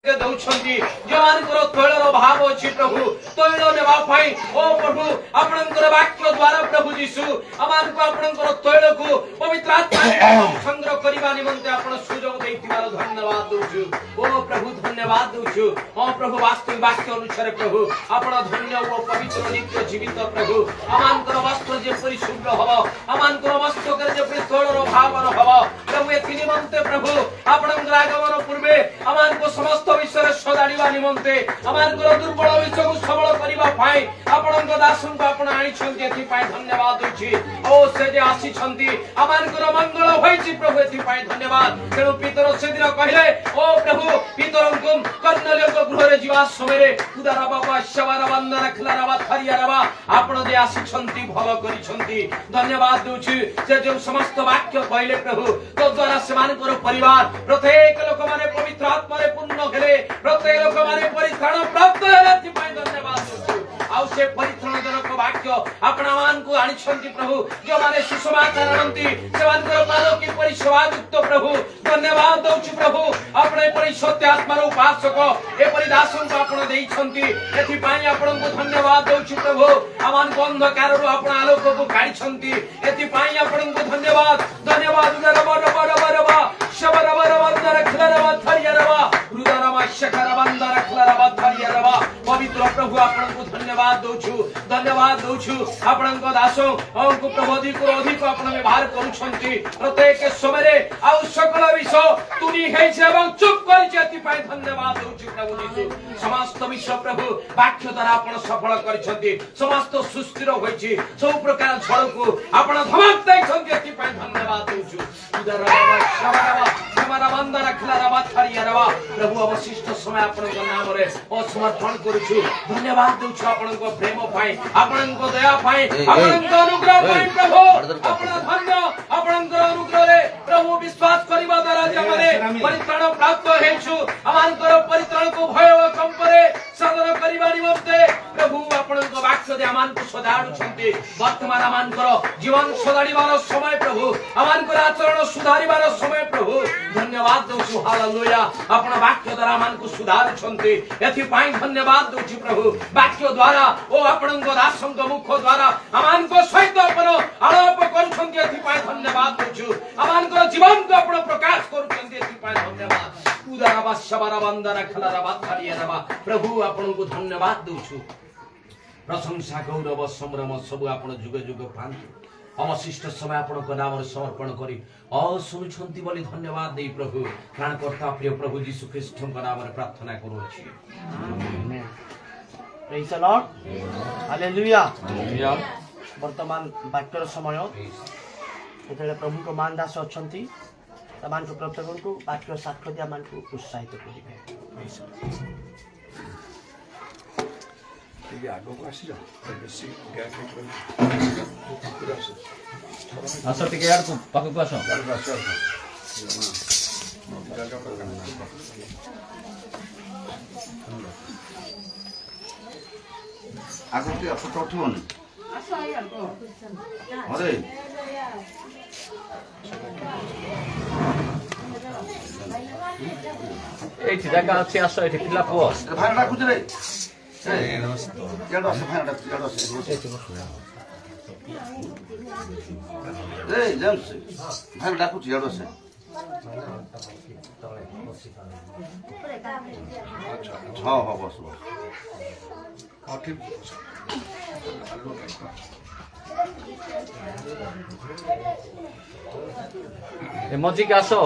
दौछंती जोमानकर तैलर भाव अछि प्रभु तैल नेबा पई ओ प्रभु आपनकर वाक्य द्वारा प्रभु यीशु अमानको आपनकर तैल को पवित्र आत्मा संग्रह करिबा निमंते आपण सुयोग दैतिबार धन्यवाद दोछु ओ प्रभु धन्यवाद दोछु ओ प्रभु वास्तविक वाक्य अनुसार प्रभु आपण धन्य ओ पवित्र नित्य जीवित प्रभु अमानकर वस्त्र जे परिशुद्ध हबो अमानकर वस्त्र कर जे तैलर भाव हबो प्रभु एथि निमंते प्रभु आपनकर आगमन पूर्वे अमानको समस्त विषय सदाड़िबा निमंते अमानकर दुर्बल विषय को सबल करिबा पाई आपनक दासन को आपण आनी छंती एथि पाई धन्यवाद दोछि ओ से जे आसी छंती अमानकर मंगल होइछि प्रभु एथि पाई धन्यवाद तेणु पितर से दिन कहले ओ प्रभु पितरंको कर्णलेक गृह रे जीवा समय उदार बाबा शवार बंदर खलाराबा थरियाराबा आपण जे आसी छंती भलो करि छंती धन्यवाद दोछि से जो समस्त वाक्य कहले प्रभु तो द्वारा सेमानकर परिवार प्रत्येक लोक माने पवित्र आत्मा रे पूर्ण हेले प्रत्येक लोक माने परित्राण प्राप्त हेले थिपाई धन्यवाद दोछु आउ से परित्राण जनक वाक्य आपणा मान को आनी छंती प्रभु जो माने सुसमाचार आनंती सेमानकर पालो की परिसेवायुक्त प्रभु धन्यवाद दोछु प्रभु आपणे परिशुद्ध आत्मा रो उपासक ए परिदासन को आपण देई छंती एथि पाई आपण को धन्यवाद दोछु प्रभु अमान को अंधकार रो आपण आलोक को काढी छंती एथि पाई आपण को धन्यवाद धन्यवाद रबा रबा रबा रबा शबर रबा रबा रखला रबा थरिया रबा रुदारबा शखर बंदर खलरबा थरिया रबा पवित्र प्रभु आपण को धन्यवाद दोछु आपण को दासो हमको प्रभु अधिक आपण व्यवहार करू छंती प्रत्येक समय रे आ सकल विषय तुनी हेइ से एवं चुप करि जेति पाई धन्यवाद दोछु प्रभु यीशु समस्त विषय प्रभु वाक्य द्वारा आपण सफल करि छंती समस्त सुस्थिर होइछि सब प्रकार झड़ को आपण धमक दै छंती एति पाई धन्यवाद दोछु उदारबा शबरबा हमारा बंदर खलारबा थरियारबा प्रभु अवशिष्ट समय आपण को नाम रे समर्पण करूछु धन्यवाद दोछु आपण को प्रेम पाई आपण को दया पाई आपण को अनुग्रह पाई प्रभु आपण धन्य आपण को अनुग्रह रे प्रभु विश्वास करिबा द्वारा जमरे परित्राण प्राप्त हेछु अमान को परित्राण को भय व कंपरे साधन करिबा निमंते प्रभु आपण को वाक्य दे अमान को सदाडु छंती वर्तमान अमान को जीवन सदाडीबार समय प्रभु अमान को आचरण सुधारिबार समय प्रभु धन्यवाद दोछु हालेलुया आपण वाक्य द्वारा अमान को सुधार छंती एथि पाई धन्यवाद दोछु प्रभु वाक्य द्वारा ओ आपण को दासन को मुख द्वारा अमान को सहित अपन आलाप करू छंती एथि पाई धन्यवाद दोछु अमान को जीवन को आपण प्रकाश करू छंती एथि पाई धन्यवाद उदारबा शबरा बंदर खलरबा थरियारबा प्रभु आपण को धन्यवाद दोछु प्रशंसा गौरव संभ्रम सब आपण जुग जुग पांतु अवशिष्ट समय आपण को नाम रे समर्पण करी सुनु छंती बोली धन्यवाद देई प्रभु प्राण कर्ता प्रिय प्रभु यीशु ख्रीष्ट को नाम रे प्रार्थना करू छी आमेन praise the Lord hallelujah hallelujah वर्तमान वाक्यर समय एतले प्रभु को मान दास अछंती तमान को प्रत्येक को वाक्य साक्ष्य दिया मान को उत्साहित करिवे ये आगो को आसी जाओ बेसी गैप आसो टिके यार को पाको आसो आगो ते फोटो उठोन आसो यार को अरे एठी जागा अछि आसो एठी पिला पोस भाई डाकुछ रे याडो से भाई डाकुछ याडो से ए जेम्स भाई डाकुछ याडो से अच्छा हां बस ठीक ए मजी के आसो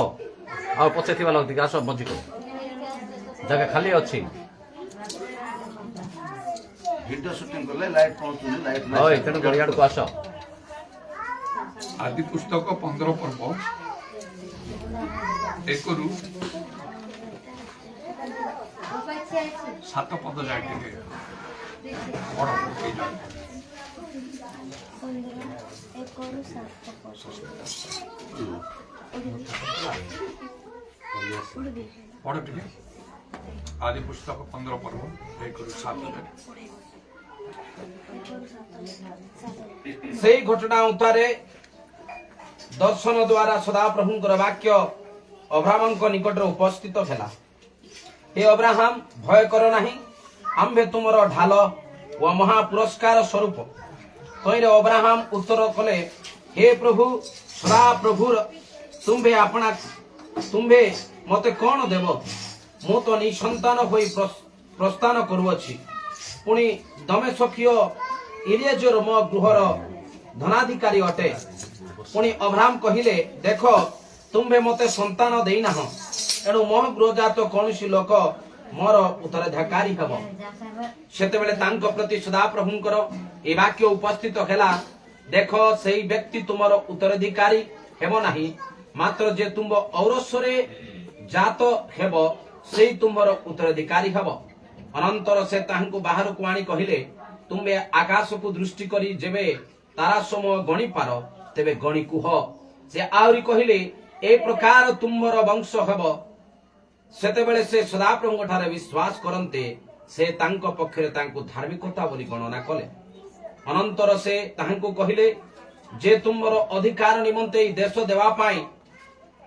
आ पछे थिबा लोग दिका आसो मजी को जगह खाली अछि वीडियो शूटिंग करले लाइट पहुंचुनी लाइट ओय तेनु गड़ियाड को आसो आदि पुस्तक 15 पर्व एकरु 7 पद जाके बड़ पके जा पढ़ टिके आदि पुस्तक 15 पर्व एकरु 7 सेई घटना उतारे दर्शन द्वारा सदा प्रभुंकर वाक्य अब्राहम निकट उपस्थित है हे अब्राहम भय कर नाही आम्भे तुमर ढाल व महापुरस्कार स्वरूप तैरे अब्राहम उत्तर कले हे प्रभु सदा प्रभुर तुम्भे मते कौन देव मु तो निसंतान होई प्रस्थान करुअछि पुणी दमेशकीय इलिएजर मो गृहर धनाधिकारी अटे पुणी अब्राहम कहिले देख तुम्भे मते संतान देना एणु मो गृहजात कौनसी लोक मोर उत्तराधिकारी हेब सेतेबेले तांको प्रति सदा प्रभुंकर ए वाक्य उपस्थित हेला देख सेई व्यक्ति तुमर उत्तराधिकारी हेब नाही मात्र जे तुम औरस्वरे जात हेब सेई तुमर उत्तराधिकारी हेब अनंतर से तांको बाहर को आनी कहिले तुम्बे आकाश को दृष्टि करी जेबे तारा समूह गणी पार तेबे गणी कुह से आउरी कहिले ए प्रकार तुमर वंश हेब सेतेबेले से सदाप्रभुଙ୍କ ଠାରେ विश्वास करन्ते से तांको पक्षरे तांको धार्मिकता बोली गणना कले अनंतर से तांको कहिले जे तुमर अधिकार निमंते देश देवा पाई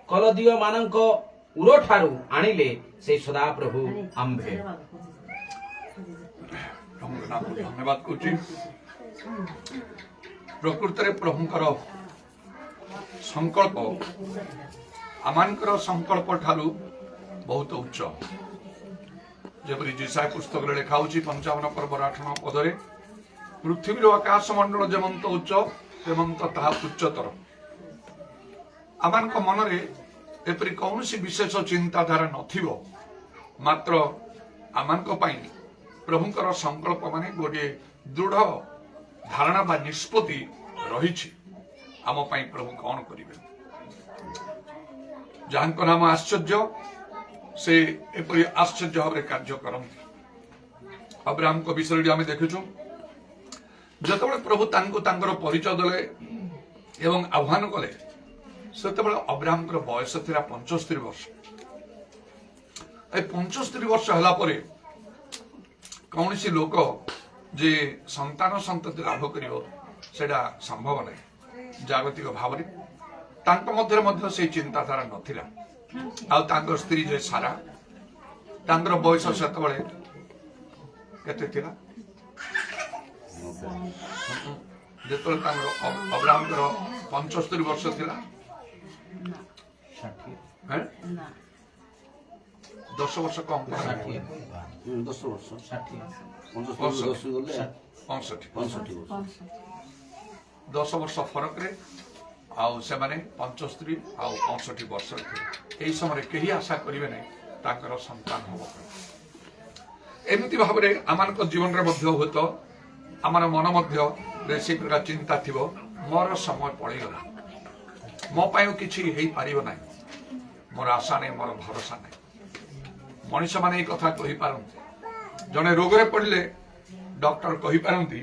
कलदीय मानंको उरो ठारू आनिले से सदाप्रभु आम्भे धन्यवाद करुच्ची प्रकृत प्रभुंकर संकल्प आमानकर संकल्प ठारू बहुत उच्च जबरी जिसाय पुस्तक लेखा होची 55 पर्व 8 पदरे पृथ्वी आकाश मंडल जेमंत उच्च तेमंत ताहा उच्चतर आमानक मनरे एपरी कौनसी विशेष चिंताधारा नथिबो मात्र आमानक पई प्रभुंकर संकल्प माने गोटे दृढ़ धारणा बा निष्पत्ति रही आम पई प्रभु कौन करिवे जहां नाम आश्चर्य से एपरी आश्चर्य भाव कार्य करती अब्राहम को विषय आम देखु जो प्रभु तांकर परिचय देले एवं आह्वान कले से अब्राहम बयस था 75 वर्ष 75 वर्ष हला परे कौन सी लोक जे संतान संतति लाभ करिवो सेडा संभव नहीं जागतिक भाव मध्य से चिंताधारा नथिला आ स्त्री जे सारा तांकर बयस से केते थिला जेतले अब्राहम 75 वर्ष थिला 10 वर्ष कम 10 वर्ष 10 वर्ष फरक रे आउ से माने 75 आउ 65 वर्ष एही समय केही आशा करिवे नै ताकर संतान होबो एमिति भाबरे आमानक जीवन रे मध्य होतो आमार मन मध्य रेसी प्रकार चिंता थिबो मोर समय पड़ी गला मो पायो किछि हेई पारिबो नै मोर आशा नै मोर भरोसा नै मनुष्य माने कथा कहि पारंती जने रोग रे पड़ले डॉक्टर कहि पारंती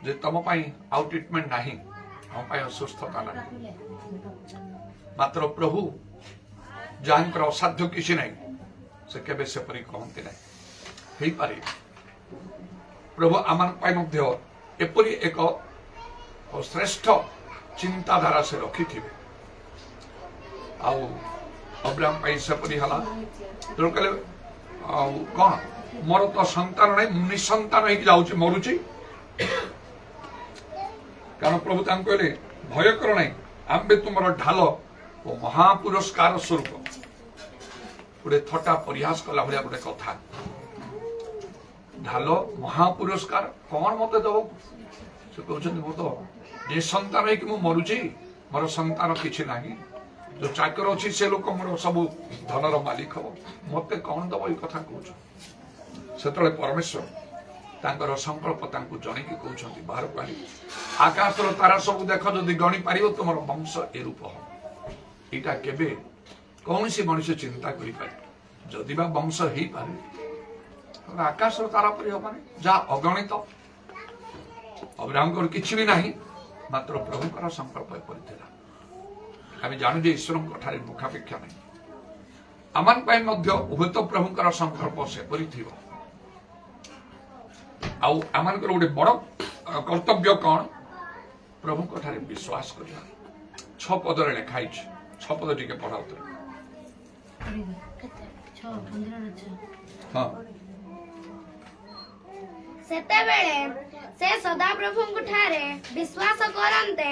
जे तम पाई आउ ट्रीटमेंट नाही हम पाई सुस्थता नाही मात्र प्रभु जानकर असाध्य किसी नहीं से केबे से परि कहंती नहीं हेई पारे प्रभु आमान पाई मध्य एपरि एक श्रेष्ठ चिंताधारा से रखी थिबे आउ अब्राहम पाई से परि हला तो कहले कौन मोर तो संतान नहीं निसंतान हो जाऊँ मरुची कारण प्रभु तांको कहले भय कर नहीं आम्बे तुमर ढाल ओ महापुरस्कार स्वरूप गोटे थटा परिहास कला भाया गोटे कथा ढाल महापुरस्कार कौन मत दब से कहते मो तो निसंतान हो मरुची मोर संतान किसी ना जो चाकर अच्छी से लोक मोर सब धनर मालिक हम मत कौन दब ये कथा कह से परमेश्वर तांकर संकल्प तांको जणिकी कहउछंती बाहर पानी आकाशर तारा सब देख जदि गणी पारिबो तुमर वंश ए रूप हो इटा केबे कौनसी मनुष्य चिंता करि पारे जदि बा वंश हेई पारे आकाशर तारा परि हो माने जा अगणित अब्राहम किछि भी नाही मात्र प्रभुकर संकल्प परिथिला आमे जानु जे ईश्वरक ठारे मुखापेक्षा नाही आमान पाई मध्य उभत प्रभुकर संकल्प से परिथिबो आउ आमान गोटे बड़ कर्तव्य कौन प्रभु ठारे विश्वास करना 6 पदरे लिखाई 6 पद टिके पढ़ाओ ହଁ ସେତେବେଳେ ସେ ସଦାପ୍ରଭୁଙ୍କ ଠାରେ ବିଶ୍ୱାସ କରନ୍ତେ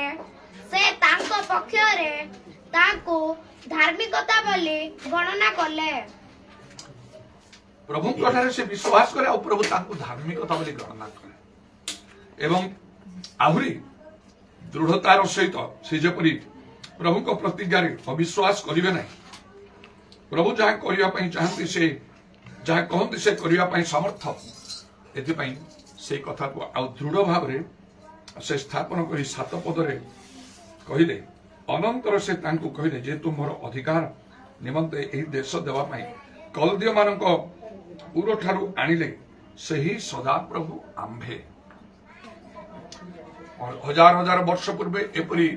ସେ ତାଙ୍କ ପକ୍ଷରେ ତାଙ୍କୁ ଧାର୍ମିକତା ବୋଲି ଗଣନା କଲେ। ପ୍ରଭୁଙ୍କ ଠାରେ ସେ ବିଶ୍ୱାସ କରେ ଆଉ ପ୍ରଭୁ ତାଙ୍କୁ ଧାର୍ମିକତା ବୋଲି ଗଣନା କରେ ଏବଂ ଆହୁରି ଦୃଢ଼ତାର ସହିତ ସେ ଯେପରି ପ୍ରଭୁଙ୍କ ପ୍ରତିଜ୍ଞାରେ ଅବିଶ୍ୱାସ କରିବେ ନାହିଁ। ପ୍ରଭୁ ଯାହା କରିବା ପାଇଁ ଚାହାନ୍ତି ସେ ଯାହା କହନ୍ତି ସେ କରିବା ପାଇଁ ସମର୍ଥ। ଏଥିପାଇଁ ସେ କଥାକୁ ଆଉ ଦୃଢ଼ ଭାବରେ ସେ ସ୍ଥାପନ କରି 7 ପଦରେ କହିଲେ। ଅନନ୍ତର ସେ ତାଙ୍କୁ କହିଲେ ଯେ ତୁମର ଅଧିକାର ନିମନ୍ତେ ଏହି ଦେଶ ଦେବା ପାଇଁ କଲଦୀୟ ମାନଙ୍କ ଉରଠାରୁ ଆଣିଲେ ସେହି ସଦାପ୍ରଭୁ ଆମ୍ଭେ। ହଜାର ହଜାର ବର୍ଷ ପୂର୍ବେ ଏପରି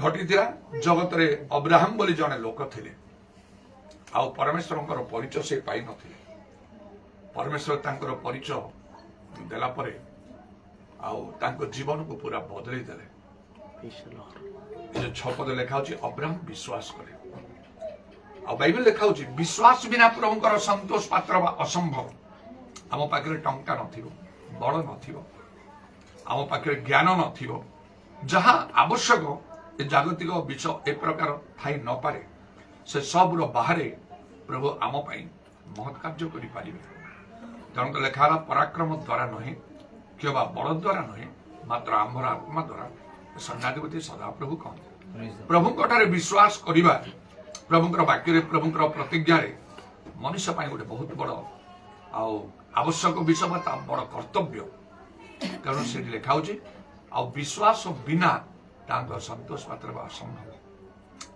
ଘଟିଥିଲା। ଜଗତରେ ଅବ୍ରାହମ ବୋଲି ଜଣେ ଲୋକ ଥିଲେ ଆଉ ପରମେଶ୍ୱରଙ୍କର ପରିଚୟ ସେ ପାଇନଥିଲେ। ପରମେଶ୍ୱର ତାଙ୍କର ପରିଚୟ ଦେଲା ପରେ ଆଉ ତାଙ୍କ ଜୀବନକୁ ପୁରା ବଦଳେଇ ଦେଲେ। ଏ 6 ପଦ ଲେଖା ହଉଛି ଅବ୍ରାହମ ବିଶ୍ୱାସ କରେ। ଆଉ ବାଇବେଲ ଲେଖା ହଉଛି ବିଶ୍ୱାସ ବିନା ପ୍ରଭୁଙ୍କର ସନ୍ତୋଷ ପାତ୍ର ବା ଅସମ୍ଭବ। ଆମ ପାଖରେ ଟଙ୍କା ନଥିବ, ବଳ ନଥିବ, ଆମ ପାଖରେ ଜ୍ଞାନ ନଥିବ, ଯାହା ଆବଶ୍ୟକ ଏ ଜାଗତିକ ବିଷୟ ଏ ପ୍ରକାର ଥାଇ ନପାରେ। ସେ ସବୁର ବାହାରେ ପ୍ରଭୁ ଆମ ପାଇଁ ମହତ୍ କାର୍ଯ୍ୟ କରିପାରିବେ। ତେଣୁ ଲେଖା ହେଲା ପରାକ୍ରମ ଦ୍ୱାରା ନୁହେଁ କିମ୍ବା ବଳ ଦ୍ୱାରା ନୁହେଁ ମାତ୍ର ଆମ୍ଭର ଆତ୍ମା ଦ୍ୱାରା। ସୈନ୍ୟାଧିପତି ସଦାପ୍ରଭୁ କହନ୍ତି ପ୍ରଭୁଙ୍କ ଠାରେ ବିଶ୍ୱାସ କରିବା ପ୍ରଭୁଙ୍କର ବାକ୍ୟରେ ପ୍ରଭୁଙ୍କର ପ୍ରତିଜ୍ଞାରେ ମନୁଷ୍ୟ ପାଇଁ ଗୋଟେ ବହୁତ ବଡ଼ ଆଉ ଆବଶ୍ୟକ ବିଷୟ ବା ତା ବଡ଼ କର୍ତ୍ତବ୍ୟ। ତେଣୁ ସେଠି ଲେଖା ହଉଛି ଆଉ ବିଶ୍ୱାସ ବିନା ତାଙ୍କ ସନ୍ତୋଷ ପାତ୍ର ବା ଅସମ୍ଭବ।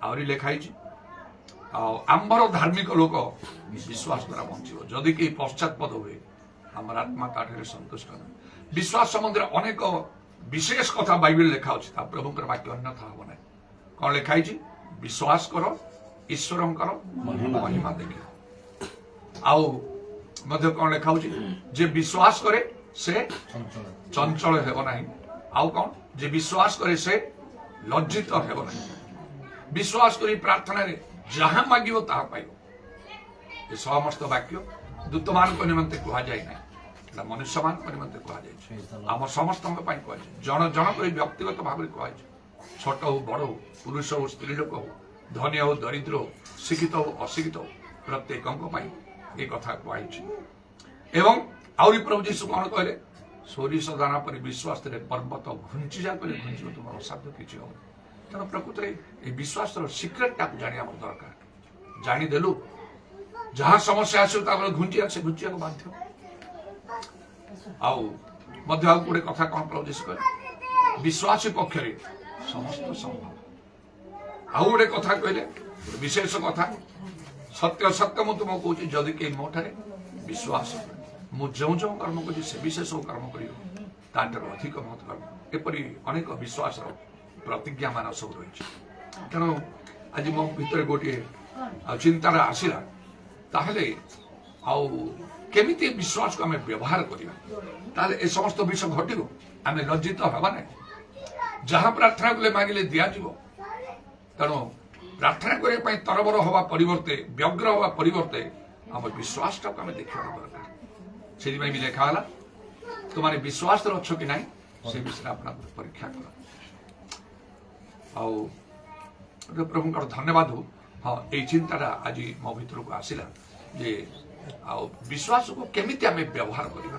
ଆହୁରି ଲେଖା ହେଇଛି ଆଉ ଆମ୍ଭର ଧାର୍ମିକ ଲୋକ ବିଶ୍ୱାସ ଦ୍ୱାରା ବଞ୍ଚିବ। ଯଦି କେହି ପଶ୍ଚାତପଦ ହୁଏ ଆମର ଆତ୍ମା ତାଠାରେ ସନ୍ତୁଷ୍ଟ ନୁହେଁ। ବିଶ୍ୱାସ ସମ୍ବନ୍ଧରେ ଅନେକ ବିଶେଷ କଥା ବାଇବେଲ ଲେଖା ଅଛି। ତା ପ୍ରଭୁଙ୍କର ବାକ୍ୟ ଅନ୍ୟଥା ହବ ନାହିଁ। କଣ ଲେଖା ହେଇଛି? ବିଶ୍ୱାସ କର ଈଶ୍ୱରଙ୍କର ମହିମା ଦେଖିବ। ଆଉ ମଧ୍ୟ କଣ ଲେଖା ହଉଛି? ଯେ ବିଶ୍ୱାସ କରେ ସେ ଚଞ୍ଚଳ ହେବ ନାହିଁ। ଆଉ କଣ? ଯେ ବିଶ୍ୱାସ କରେ ସେ ଲଜ୍ଜିତ ହେବ ନାହିଁ। ବିଶ୍ୱାସ କରି ପ୍ରାର୍ଥନାରେ ଯାହା ମାଗିବ ତାହା ପାଇବ। ଏ ସମସ୍ତ ବାକ୍ୟ ଦୂତମାନଙ୍କ ନିମନ୍ତେ କୁହାଯାଇ ନାହିଁ, ଏଟା ମନୁଷ୍ୟମାନଙ୍କ ନିମନ୍ତେ କୁହାଯାଇଛି। ଆମ ସମସ୍ତଙ୍କ ପାଇଁ କୁହାଯାଇଛି। ଜଣ ଜଣ କରି ବ୍ୟକ୍ତିଗତ ଭାବରେ କୁହାଯାଇଛି। ଛୋଟ ହଉ ବଡ଼ ହଉ, ପୁରୁଷ ହଉ ସ୍ତ୍ରୀ ଲୋକ ହଉ, ଧନୀ ହଉ ଦରିଦ୍ର ହଉ, ଶିକ୍ଷିତ ହଉ ଅଶିକ୍ଷିତ ହଉ, ପ୍ରତ୍ୟେକଙ୍କ ପାଇଁ ଏ କଥା କୁହାଯାଇଛି। ଏବଂ ଆହୁରି ପ୍ରଭୁ ଯୀଶୁ କଣ କହିଲେ? ସୋରିଷ ଦାନା ପରି ବିଶ୍ୱାସରେ ପର୍ବତ ଘୁଞ୍ଚିଯା କରି ଘୁଞ୍ଚିବ, ତୁମର ଅସାଧ୍ୟ କିଛି ହବ। ତେଣୁ ପ୍ରକୃତରେ এই ବିଶ୍ୱାସର ସିକ୍ରେଟଟାକୁ ଜାଣିବା ଆମର ଦରକାର। ଜାଣିଦେଲୁ ଯାହା ସମସ୍ୟା ଆସିବ ତାପରେ ଘୁଞ୍ଚିବାକୁ ବାଧ୍ୟ। ଆଉ ମଧ୍ୟ ଆଉ ଗୋଟେ କଥା କଣ ପ୍ରଭୁ ଯୀଶୁ କହିଲେ? ବିଶ୍ୱାସୀ ପକ୍ଷରେ ସମସ୍ତ ସମ୍ଭବ। ଆଉ ଗୋଟେ କଥା କହିଲେ, ବିଶେଷ କଥା, ସତ୍ୟ ସତ୍ୟ ମୁଁ ତୁମକୁ କହୁଛି ଯଦି କେହି ମୋ ଠାରେ ବିଶ୍ୱାସ କରେ, ମୁଁ ଯେଉଁ ଯେଉଁ କର୍ମ କରୁଛି ସେ ବିଶେଷ କର୍ମ କରିବ, ତାଠାରୁ ଅଧିକ ମହତ୍ କର୍ମ। ଏପରି ଅନେକ ବିଶ୍ୱାସର ପ୍ରତିଜ୍ଞା ମାନ ସବୁ ରହିଛି। ତେଣୁ ଆଜି ମୋ ଭିତରେ ଗୋଟିଏ ଚିନ୍ତାରେ ଆସିଲା, ତାହେଲେ ଆଉ କେମିତି ବିଶ୍ୱାସକୁ ଆମେ ବ୍ୟବହାର କରିବା? ତାହେଲେ ଏ ସମସ୍ତ ବିଷୟ ଘଟିବ, ଆମେ ଲଜ୍ଜିତ ହେବା ନାହିଁ। ଯାହା ପ୍ରାର୍ଥନା କଲେ ମାଗିଲେ ଦିଆଯିବ। ତେଣୁ ପ୍ରାର୍ଥନା କରିବା ପାଇଁ ତରବର ହେବା ପରିବର୍ତ୍ତେ, ବ୍ୟଗ୍ର ହେବା ପରିବର୍ତ୍ତେ ଆମ ବିଶ୍ୱାସଟାକୁ ଆମେ ଦେଖିବା ଦରକାର। ସେଥିପାଇଁ ବି ଲେଖା ହେଲା ତୁମେ ବିଶ୍ୱାସରେ ଅଛ କି ନାହିଁ ସେ ବିଷୟରେ ଆପଣଙ୍କୁ ପରୀକ୍ଷା କର। ଆଉ ପ୍ରଭୁଙ୍କର ଧନ୍ୟବାଦ ହଉ। ହଁ, ଏଇ ଚିନ୍ତାଟା ଆଜି ମୋ ଭିତରକୁ ଆସିଲା ଯେ ଆଉ ବିଶ୍ୱାସକୁ କେମିତି ଆମେ ବ୍ୟବହାର କରିବା।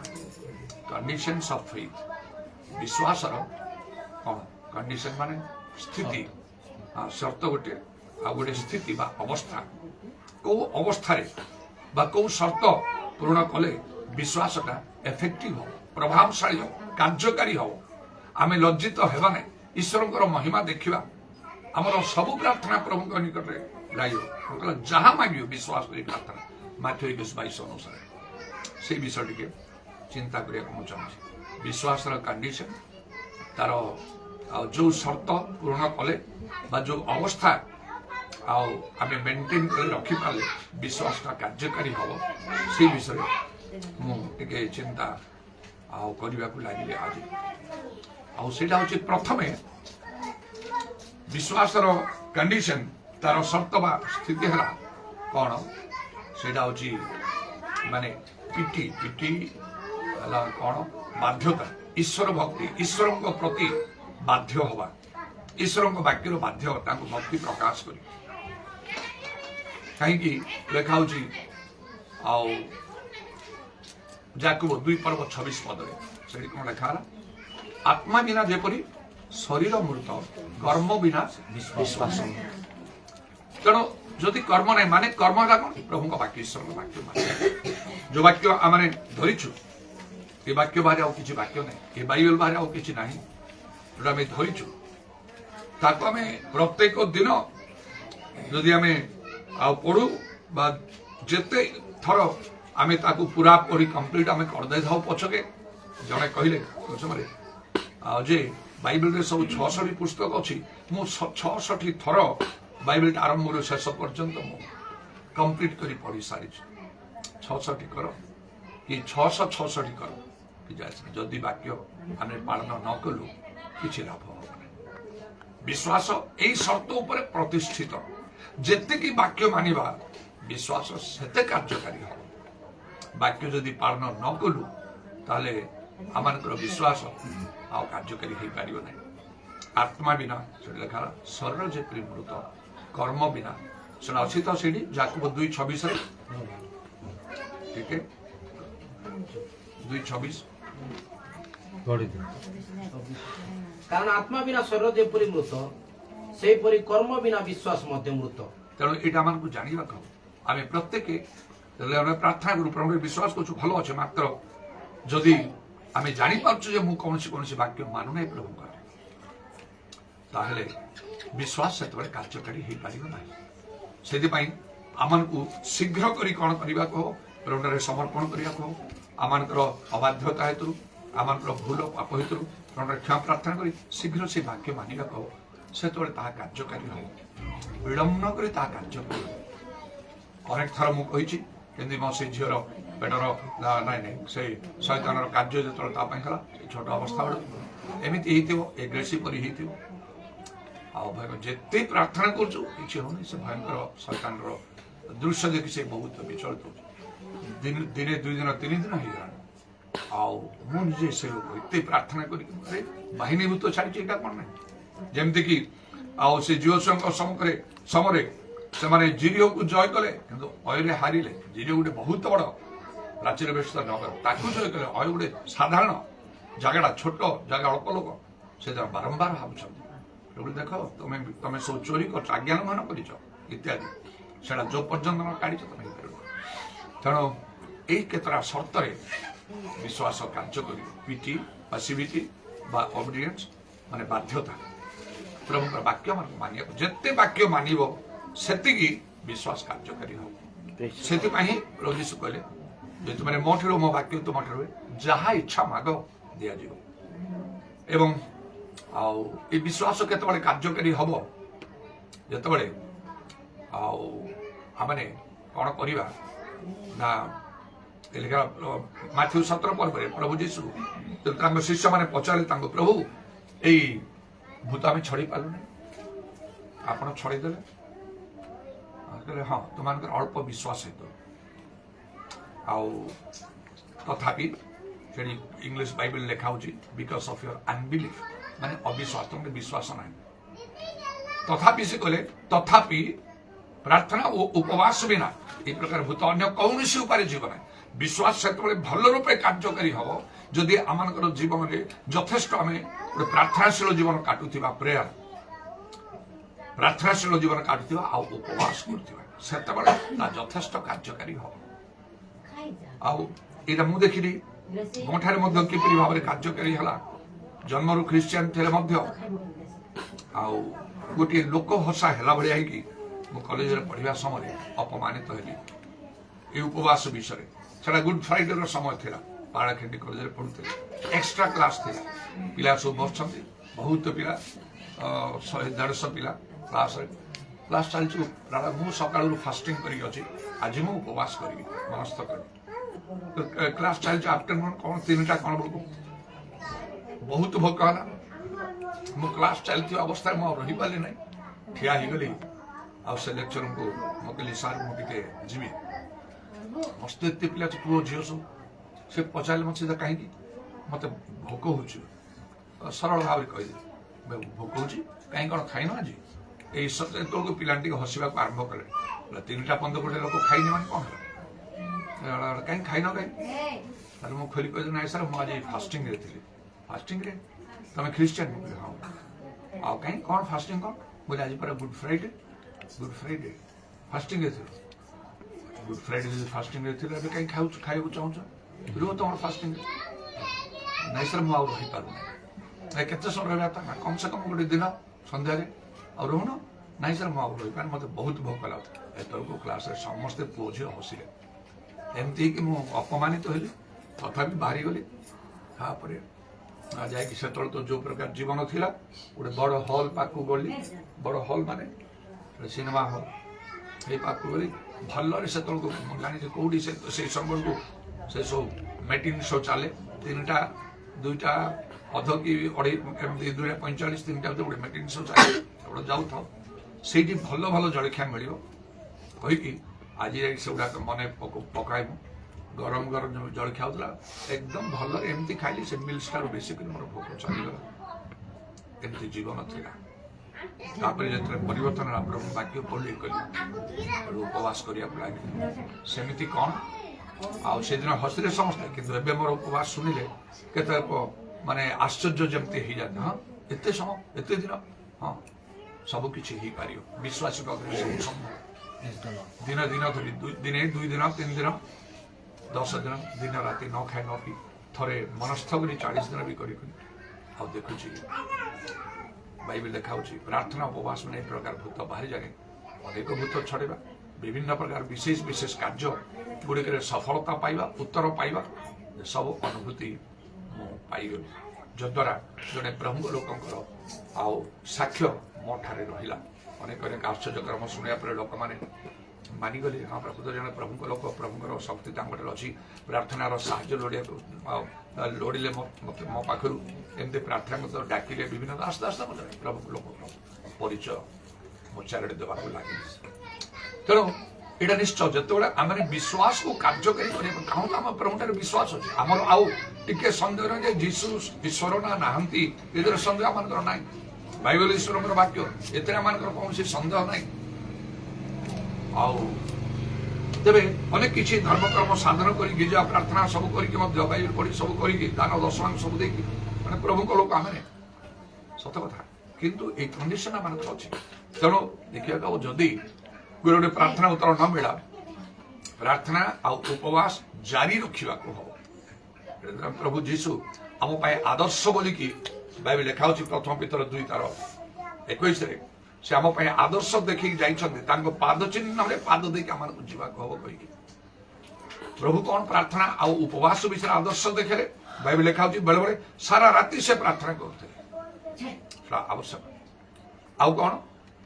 କଣ୍ଡିସନ୍ସ ଅଫ୍ ଫେଥ୍, ବିଶ୍ୱାସର କ'ଣ କଣ୍ଡିସନ ମାନେ ସ୍ଥିତି, ସର୍ତ୍ତ ଗୋଟେ, ଆଉ ଗୋଟେ ସ୍ଥିତି ବା ଅବସ୍ଥା। କୋଉ ଅବସ୍ଥାରେ ବା କୋଉ ସର୍ତ୍ତ ପୂରଣ କଲେ ବିଶ୍ୱାସଟା ଏଫେକ୍ଟିଭ ହବ, ପ୍ରଭାବଶାଳୀ ହବ, କାର୍ଯ୍ୟକାରୀ ହବ। ଆମେ ଲଜ୍ଜିତ ହେବା ନାହିଁ, ଈଶ୍ୱରଙ୍କର ମହିମା ଦେଖିବା। ଆମର ସବୁ ପ୍ରାର୍ଥନା ପ୍ରଭୁଙ୍କ ନିକଟରେ ଲାଗିବ। ଯାହା ମାଗିବ ବିଶ୍ୱାସ କରି ପ୍ରାର୍ଥନା, ମାଥ୍ୟୁ 21:22 ଅନୁସାରେ। ସେଇ ବିଷୟ ଟିକେ ଚିନ୍ତା କରିବାକୁ ମୁଁ ଚାହୁଁଛି। ବିଶ୍ୱାସର କଣ୍ଡିସନ, ତାର ଆଉ ଯୋଉ ସର୍ତ୍ତ ପୂରଣ କଲେ ବା ଯୋଉ ଅବସ୍ଥା ଆଉ ଆମେ ମେଣ୍ଟେନ୍ କରି ରଖିପାରିଲେ ବିଶ୍ୱାସଟା କାର୍ଯ୍ୟକାରୀ ହବ, ସେଇ ବିଷୟରେ ମୁଁ ଟିକେ ଚିନ୍ତା ଆଉ କରିବାକୁ ଲାଗିଲି ଆଜି। ଆଉ ସେଇଟା ହଉଛି ପ୍ରଥମେ ବିଶ୍ୱାସର କଣ୍ଡିସନ, ତାର ସର୍ତ୍ତ ବା ସ୍ଥିତି ହେଲା କ'ଣ? ସେଇଟା ହଉଛି माने पिटी पिटी कौन बाध्यता ईश्वर भक्ति ईश्वर प्रति बाध्य हवा ईश्वर वाक्यर बाध्य भक्ति प्रकाश कर कहीं लेखा जाकुब 2:26 पदे से कौन लेखा आत्मा बिना जेपरी शरीर मृत कर्म बिना विश्वास तेणु जदि कर्म नहीं माने कर्म है कौन प्रभु वाक्य ईश्वर वाक्य माने जो वाक्य आम धरीचु ये वाक्य बाहर आउ किसी वाक्य नहीं ये बाइबल बाहर आउ किसी नहीं जो आम धरीचु ताको आम प्रत्येक दिन जदि आम पढ़ू बा जेते थर आम ताको पूरा पढ़ी कंप्लीट आम करदे था पछके जड़े कहले समय जे बाइबल सब 66 पुस्तक अच्छी मु 66 थर बाइबल आरंभ शेष पर्यंत मु कंप्लीट करी पढ़ी सारी 66 कर कि 666 कर कि जदि वाक्य आम पालन न कलु कि लाभ हम विश्वास यही शर्त उपर प्रतिष्ठित जेते कि वाक्य मानिबा विश्वास सेते कार्यकारी हो वाक्य जदि पालन न कलु ताले आमानकर विश्वास आ कार्यकारी हो पार ना आत्मा बिना से लेखा शरीर जेपरी मृत कर्म बिना से अच्छी तो सीढ़ी जाकुब 2:26 ठीक है 2:26 कारण आत्मा बिना शरीर जेपरी मृत से परी कर्म बिना विश्वास मध्य मृत तेणु यहाँ आम को जानवा आम प्रत्येक प्रार्थना करूँ प्रभु विश्वास करूँ भल अच्छे मात्र जदि आम जापारे कौन वाक्य मानुना प्रभु ताहले विश्वास से कार्यकारी हो पार ना से आम को शीघ्र करी कौन करने को प्रभु समर्पण करने को आमर अबाध्यता हेतु आमर भूल पाप हेतु प्रभु क्षमा प्रार्थना कर शीघ्र से वाक्य मानवा को से कार्यकारी हो विलम्ब न कर कार्यकारी अनेक थर मुझे केंदी मो से झीर पेटर नाई से शैतान कार्य जो छोट अवस्था बेलू एमती एग्रेसिव पर जिते प्रार्थना करूँ से भयंकर शैतान दृश्य देखी से बहुत विचलित हो दिने 2 दिन 3 दिन हो मुझे से एत प्रार्थना कर बाहिनी भूत छाड़ी कौन ना जमती कि से जीवसों समय से जीरो को जय कले अय हारिले जीरो गोटे बहुत बड़ प्राचीर बेस्ट नगर जय कले अय गोटे साधारण जगह छोट जगह अल्प लोक से बारंबार भावुं देख तुम तुम सब चोरी कर आज्ञानुमान कर इत्यादि से जो पर्यटन काढ़ तुम तेणु यही केतरा सर्त विश्वास कार्य कर पीटी पैसिविटी बा ओबीडियंस माने बाध्यता प्रभु वाक्य मानिया जिते वाक्य मानव सेति विश्वास कार्यकारी हो से प्रभु यीशु कहले जे तुमने मो ठार मो वाक्य तुम ठार जहा इच्छा माग दि एवं ये विश्वास केतबे कार्यकारी हम जिते आमने कौन करवा ना लिखा माथ्यू 17 पर्व प्रभु जीशु तो शिष्य मैंने पचारे प्रभु यही भूत आम छड़ी पालु ना आप छड़ीदे हाँ तुम अल्प विश्वास है तथापि इंग्लिश बाइबल लिखा हो बिकॉज ऑफ योर अनबिलीफ माने अविश्वास तुम विश्वास ना तथापि से कहले तथापि प्रार्थना और उपवास बिना ये प्रकार भूत अन्य कौन उपाय जीवन विश्वास से भल रूपे कार्यकारी हम जदि आम जीवन में यथेष्ट आम गोटे प्रार्थनाशील जीवन काटुवा प्रेयर प्रार्थनाशील जीवन काटुवा आ उपवास करते यथेष्ट कार्यकारी हम आईटा मुझे देखी मोठारे किपरि भाव कार्यकारी है जन्मरू ख्रीस्टियान थे गोटे लोक हसा है भाया कि कॉलेज पढ़ा समय अपमानित हेली ये उपवास विषय से गुड फ्राइडे समय था पाड़ाखेंडी कॉलेज पढ़ुते एक्स्ट्रा क्लास थी पिला सब बस बहुत पिला 100-150 पिला क्लास चलती मु सका फास्टिंग करी आज मु उपवास करी मनस्थ कर क्लास चलती आफ्टरनून कौन 3टा कौन बेलू बहुत भोक है मो क्लास चलती अवस्था में रही पारे ना ठिया गली आ से लेक्चर को कहली सार मुझे जीवी ମସ୍ତ ଏତେ ପିଲା ପୁଅ ଝିଅ ସବୁ ସେ ପଚାରିଲେ ମତେ ସିଧା କାହିଁକି ମତେ ଭୋକ ହଉଛି ସରଳ ଭାବରେ କହିଦେଲି ଭୋକ ହଉଛି କାହିଁ କ'ଣ ଖାଇନ ଆଜି ଏଇ ସେତେବେଳକୁ ପିଲାଟି ଟିକେ ହସିବାକୁ ଆରମ୍ଭ କଲେ 3ଟା 15 କୋଟି ଲୋକ ଖାଇନି ମାନେ କ'ଣ ହେଲା କାହିଁ ଖାଇନ କାହିଁ ତାହେଲେ ମୁଁ ଖୋଲି କହିଲି ନାଇଁ ସାର୍ ମୁଁ ଆଜି ଫାଷ୍ଟିଂରେ ଥିଲି ଫାଷ୍ଟିଂରେ ତମେ ଖ୍ରୀଷ୍ଟିଆନ ହଁ ଆଉ କାହିଁ କ'ଣ ଫାଷ୍ଟିଂ କ'ଣ ବୋଲେ ଆଜି ପରା ଗୁଡ୍ ଫ୍ରାଇଡେ ଫାଷ୍ଟିଂରେ ଥିଲ ଗୁଡ୍ ଫ୍ରାଇଡେ ଯଦି ଫାଷ୍ଟିଂରେ ଥିଲ ଏବେ କାହିଁ ଖାଇବାକୁ ଚାହୁଁଛ ରୁହ ତମର ଫାଷ୍ଟିଂରେ ନାଇଁ ସାର୍ ମୁଁ ଆଉ ରହିପାରୁନି ନାଇଁ କେତେ ସମୟ ରହିବା କଥା ନା କମ୍ ସେ କମ୍ ଗୋଟେ ଦିନ ସନ୍ଧ୍ୟାରେ ଆଉ ରହୁନ ନାଇଁ ସାର୍ ମୁଁ ଆଉ ରହିପାରୁନି ମତେ ବହୁତ ଭୋକ ଲାଗୁଛି ଏତେବେଳକୁ କ୍ଲାସରେ ସମସ୍ତେ ପୁଅ ଝିଅ ହସିଲେ ଏମିତି ହେଇକି ମୁଁ ଅପମାନିତ ହେଲି ତଥାପି ବାହାରିଗଲି ତାପରେ ଯାଇକି ସେତେବେଳେ ତ ଯୋଉ ପ୍ରକାର ଜୀବନ ଥିଲା ଗୋଟେ ବଡ଼ ହଲ୍ ପାଖକୁ ଗଲି ବଡ଼ ହଲ୍ ମାନେ ସିନେମା ହଲ୍ ଏଇ ପାଖକୁ ଗଲି ଭଲରେ ସେତେବେଳକୁ ମୁଁ ଜାଣିଛି କୋଉଠି ସେଇ ସମୟକୁ ସେ ସବୁ ମିଟିଂ ଶୋ ଚାଲେ 3ଟା 2ଟା ଅଧ କି ଅଢ଼େଇ ଏମିତି 2:45 3ଟା ଭିତରେ ଗୋଟେ ମିଟିଂ ଶୋ ଚାଲେ ସେଗୁଡ଼ା ଯାଉଥାଉ ସେଇଠି ଭଲ ଭଲ ଜଳଖିଆ ମିଳିବ କହିକି ଆଜି ଯାଇକି ସେଗୁଡ଼ାକ ମନେ ପକାଇବୁ ଗରମ ଗରମ ଯୋଉ ଜଳଖିଆ ହଉଥିଲା ଏକଦମ ଭଲରେ ଏମିତି ଖାଇଲି ସେ ମିଲ୍ସଠାରୁ ବେଶୀ କରି ମୋର ଭୋକ ଚାଲିଗଲା ଏମିତି ଜୀବନ ଥିଲା ତାପରେ ଯେତେବେଳେ ପରିବର୍ତ୍ତନ ହେଲା ପ୍ରଭୁ ବାକ୍ୟ ପଢ଼ି କଲି ଉପବାସ କରିବାକୁ ଲାଗିଲି ସେମିତି କ'ଣ ଆଉ ସେଦିନ ହସିଲେ ସମସ୍ତେ କିନ୍ତୁ ଏବେ ମୋର ଉପବାସ ଶୁଣିଲେ କେତେ ମାନେ ଆଶ୍ଚର୍ଯ୍ୟ ଯେମିତି ହେଇଯାନ୍ତି ହଁ ଏତେ ସମୟ ଏତେ ଦିନ ହଁ ସବୁ କିଛି ହେଇପାରିବ ବିଶ୍ୱାସୀ ପାଖରେ ସବୁ ସମ୍ଭବ ଦିନ ଧରି ଦିନେ 2 ଦିନ 3 ଦିନ 10 ଦିନ ଦିନ ରାତି ନ ଖାଇ ନ ପିଇ ଥରେ ମନସ୍ଥ କରି 40 ଦିନ ବି କରି ଆଉ ଦେଖୁଛି ବାଇବେଲ ଲେଖାଉଛି ପ୍ରାର୍ଥନା ଉପବାସ ମାନେ ଏ ପ୍ରକାର ଭୂତ ବାହାରି ଯାଏ ଅନେକ ଭୂତ ଛଡ଼େଇବା ବିଭିନ୍ନ ପ୍ରକାର ବିଶେଷ କାର୍ଯ୍ୟ ଗୁଡ଼ିକରେ ସଫଳତା ପାଇବା ଉତ୍ତର ପାଇବା ସବୁ ଅନୁଭୂତି ମୁଁ ପାଇଗଲି ଯଦ୍ୱାରା ଜଣେ ପ୍ରଭୁଙ୍କ ଲୋକଙ୍କର ଆଉ ସାକ୍ଷ୍ୟ ମୋ ଠାରେ ରହିଲା ଅନେକ ଆଶ୍ଚର୍ଯ୍ୟକର୍ମ ଶୁଣିବା ପରେ ଲୋକମାନେ ମାନିଗଲେ ହଁ ପ୍ରକୃତ ଜଣେ ପ୍ରଭୁଙ୍କ ଲୋକ ପ୍ରଭୁଙ୍କର ଶକ୍ତି ତାଙ୍କଠାରେ ଅଛି ପ୍ରାର୍ଥନାର ସାହାଯ୍ୟ ଲୋଡ଼ିଲେ ମୋ ପାଖରୁ ଏମିତି ପ୍ରାର୍ଥନା ମଧ୍ୟ ଡାକିଲେ ବିଭିନ୍ନ ଆସ୍ତେ ଆସ୍ତେ ମଧ୍ୟ ପ୍ରଭୁଙ୍କ ଲୋକଙ୍କର ପରିଚୟ ମୋ ଚାରିଆଡ଼େ ଦେବାକୁ ଲାଗିଲେ ତେଣୁ ଏଇଟା ନିଶ୍ଚୟ ଯେତେବେଳେ ଆମେ ବିଶ୍ୱାସକୁ କାର୍ଯ୍ୟକାରୀ କରିବା କାରଣ ଆମ ପ୍ରଭୁଠାରେ ବିଶ୍ୱାସ ଅଛି ଆମର ଆଉ ଟିକେ ସନ୍ଦେହ ନାହିଁ ଯେ ଯୀଶୁ ଈଶ୍ୱର ନା ନାହାନ୍ତି ଏଥିରେ ସନ୍ଦେହ ଆମମାନଙ୍କର ନାହିଁ ବାଇବେଲ ଈଶ୍ୱରଙ୍କର ବାକ୍ୟ ଏଥିରେ ଆମମାନଙ୍କର କୌଣସି ସନ୍ଦେହ ନାହିଁ ଆଉ ତେବେ ଅନେକ କିଛି ଧର୍ମକର୍ମ ସାଧନ କରି ଗିର୍ଜା ପ୍ରାର୍ଥନା ସବୁ କରିକି ମଧ୍ୟ ବାଇବେଲ ପଢି ସବୁ କରିକି ଦାନ ଦଶମାଂଶ ସବୁ ଦେଇକି ମାନେ ପ୍ରଭୁଙ୍କ ଲୋକ ଆମେ ସତ କଥା କିନ୍ତୁ ଏଇ କଣ୍ଡିସନ ଆମମାନଙ୍କର ଅଛି ତେଣୁ ଦେଖିବାକୁ ଆଉ ଯଦି ଗୋଟେ ପ୍ରାର୍ଥନା ଉତ୍ତର ନ ମିଳା ପ୍ରାର୍ଥନା ଆଉ ଉପବାସ ଜାରି ରଖିବାକୁ ହବ ପ୍ରଭୁ ଯୀଶୁ ଆମ ପାଇଁ ଆଦର୍ଶ ବୋଲିକି ବାଇବେଲ ଲେଖା ହେଉଛି 1 ପିତର 2:21 ସେ ଆମ ପାଇଁ ଆଦର୍ଶ ଦେଖିକି ଯାଇଛନ୍ତି ତାଙ୍କ ପାଦ ଚିହ୍ନରେ ପାଦ ଦେଇକି ଆମମାନଙ୍କୁ ଯିବାକୁ ହବ କହିକି ପ୍ରଭୁ କ'ଣ ପ୍ରାର୍ଥନା ଆଉ ଉପବାସ ବିଷୟରେ ଆଦର୍ଶ ଦେଖେଇଲେ ବାଇବେଲ ଲେଖା ହେଉଛି ବେଳେବେଳେ ସାରା ରାତି ସେ ପ୍ରାର୍ଥନା କରୁଥିଲେ ଆବଶ୍ୟକ ଆଉ କ'ଣ